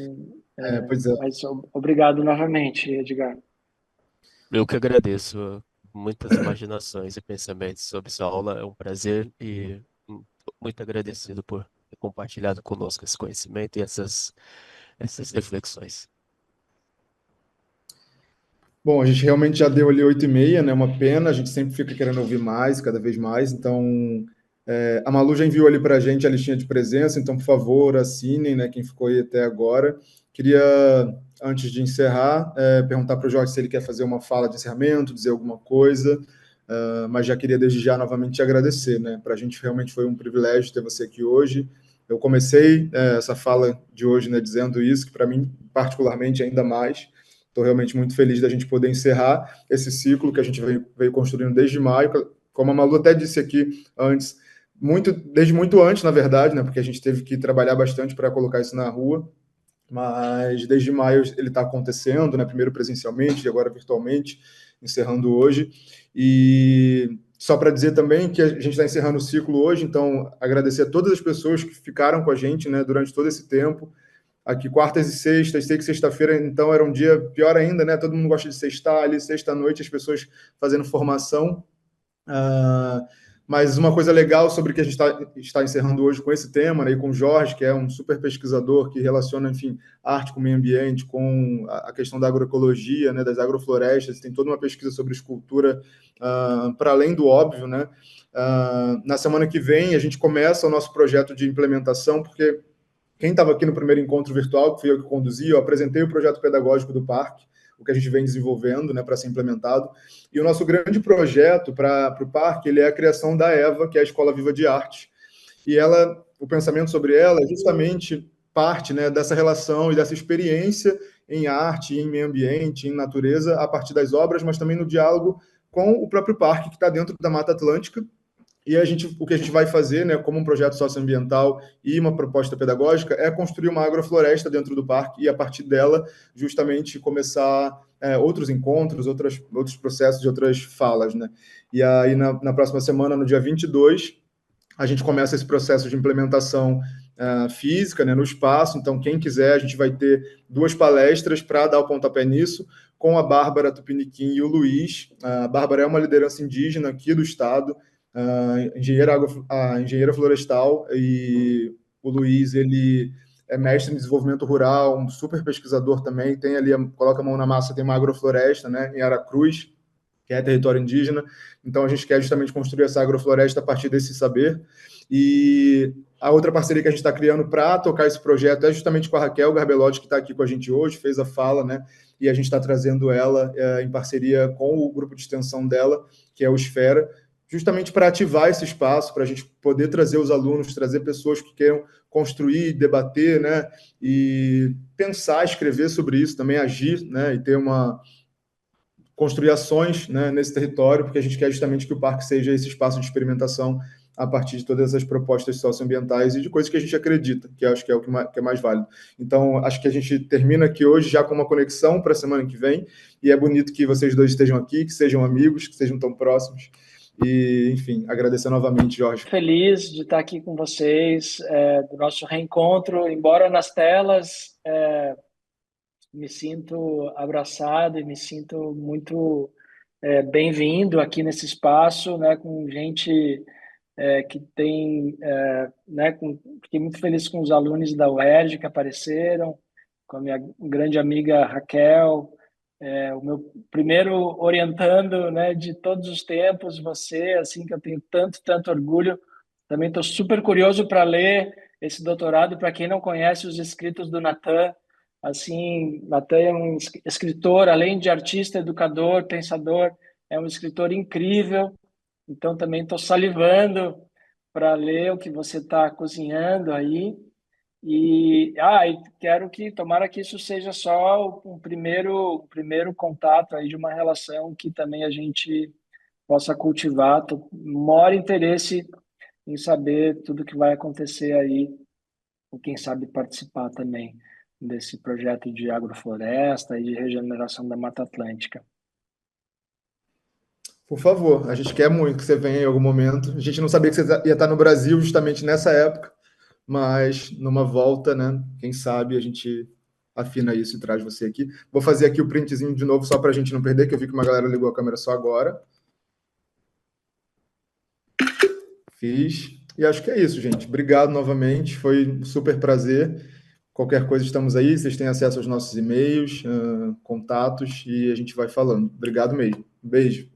Pois é. mas obrigado novamente, Edgar. Eu que agradeço. Muitas imaginações e pensamentos sobre essa aula. É um prazer e muito agradecido por ter compartilhado conosco esse conhecimento e essas reflexões. Bom, a gente realmente já deu ali 8h30, né? Uma pena, a gente sempre fica querendo ouvir mais, cada vez mais. Então, a Malu já enviou ali para a gente a listinha de presença, então, por favor, assinem, né? Quem ficou aí até agora. Queria, antes de encerrar, perguntar para o Jorge se ele quer fazer uma fala de encerramento, dizer alguma coisa, mas já queria desde já novamente te agradecer, né? Para a gente realmente foi um privilégio ter você aqui hoje. Eu comecei essa fala de hoje, né, dizendo isso, que para mim, particularmente, ainda mais. Estou realmente muito feliz da gente poder encerrar esse ciclo que a gente veio construindo desde maio, como a Malu até disse aqui antes, desde muito antes, na verdade, né, porque a gente teve que trabalhar bastante para colocar isso na rua, mas desde maio ele está acontecendo, né, primeiro presencialmente e agora virtualmente, encerrando hoje. E só para dizer também que a gente está encerrando o ciclo hoje, então agradecer a todas as pessoas que ficaram com a gente, né, durante todo esse tempo, aqui quartas e sextas, sei que sexta-feira, então, era um dia pior ainda, né? Todo mundo gosta de sextar ali, sexta-noite, as pessoas fazendo formação. Mas uma coisa legal sobre o que a gente está encerrando hoje com esse tema, né, e com o Jorge, que é um super pesquisador que relaciona, enfim, arte com o meio ambiente, com a questão da agroecologia, né, das agroflorestas, tem toda uma pesquisa sobre escultura para além do óbvio, né? Na semana que vem, a gente começa o nosso projeto de implementação, porque quem estava aqui no primeiro encontro virtual, que fui eu que conduzi, eu apresentei o projeto pedagógico do parque, o que a gente vem desenvolvendo, né, para ser implementado. E o nosso grande projeto para o parque, ele é a criação da EVA, que é a Escola Viva de Arte. E o pensamento sobre ela é justamente parte, né, dessa relação e dessa experiência em arte, em meio ambiente, em natureza, a partir das obras, mas também no diálogo com o próprio parque, que está dentro da Mata Atlântica. E o que a gente vai fazer, né, como um projeto socioambiental e uma proposta pedagógica, é construir uma agrofloresta dentro do parque e, a partir dela, justamente começar outros encontros, outros processos e outras falas, né? E aí, na próxima semana, no dia 22, a gente começa esse processo de implementação física, né, no espaço. Então, quem quiser, a gente vai ter 2 palestras para dar o pontapé nisso, com a Bárbara Tupiniquim e o Luiz. A Bárbara é uma liderança indígena aqui do estado, engenheira florestal, e o Luiz, ele é mestre em desenvolvimento rural, um super pesquisador também, tem ali, coloca a mão na massa, tem uma agrofloresta, né, em Aracruz, que é território indígena. Então, a gente quer justamente construir essa agrofloresta a partir desse saber. E a outra parceria que a gente está criando para tocar esse projeto é justamente com a Raquel Garbelotti, que está aqui com a gente hoje, fez a fala, né? E a gente está trazendo ela em parceria com o grupo de extensão dela, que é o Esfera, justamente para ativar esse espaço, para a gente poder trazer os alunos, trazer pessoas que queiram construir, debater, né? E pensar, escrever sobre isso, também agir, né? E ter construir ações, né, nesse território, porque a gente quer justamente que o parque seja esse espaço de experimentação a partir de todas essas propostas socioambientais e de coisas que a gente acredita, que acho que é o que é mais válido. Então, acho que a gente termina aqui hoje já com uma conexão para a semana que vem, e é bonito que vocês dois estejam aqui, que sejam amigos, que sejam tão próximos. E, enfim, agradecer novamente, Jorge. Feliz de estar aqui com vocês, do nosso reencontro, embora nas telas, me sinto abraçado e me sinto muito bem-vindo aqui nesse espaço, né, com gente que tem, né, fiquei muito feliz com os alunos da UERJ que apareceram, com a minha grande amiga Raquel, o meu primeiro orientando, né, de todos os tempos, você, assim, que eu tenho tanto orgulho. Também estou super curioso para ler esse doutorado. Para quem não conhece os escritos do Natan, assim, Natan é um escritor, além de artista, educador, pensador, é um escritor incrível. Então, também estou salivando para ler o que você está cozinhando aí. E quero tomara que isso seja só um primeiro contato aí de uma relação que também a gente possa cultivar. Maior interesse em saber tudo que vai acontecer aí, e quem sabe participar também desse projeto de agrofloresta e de regeneração da Mata Atlântica. Por favor, a gente quer muito que você venha em algum momento. A gente não sabia que você ia estar no Brasil justamente nessa época, mas numa volta, né? Quem sabe a gente afina isso e traz você aqui. Vou fazer aqui o printzinho de novo só para a gente não perder, que eu vi que uma galera ligou a câmera só agora. Fiz. E acho que é isso, gente. Obrigado novamente. Foi um super prazer. Qualquer coisa, estamos aí. Vocês têm acesso aos nossos e-mails, contatos, e a gente vai falando. Obrigado mesmo. Beijo.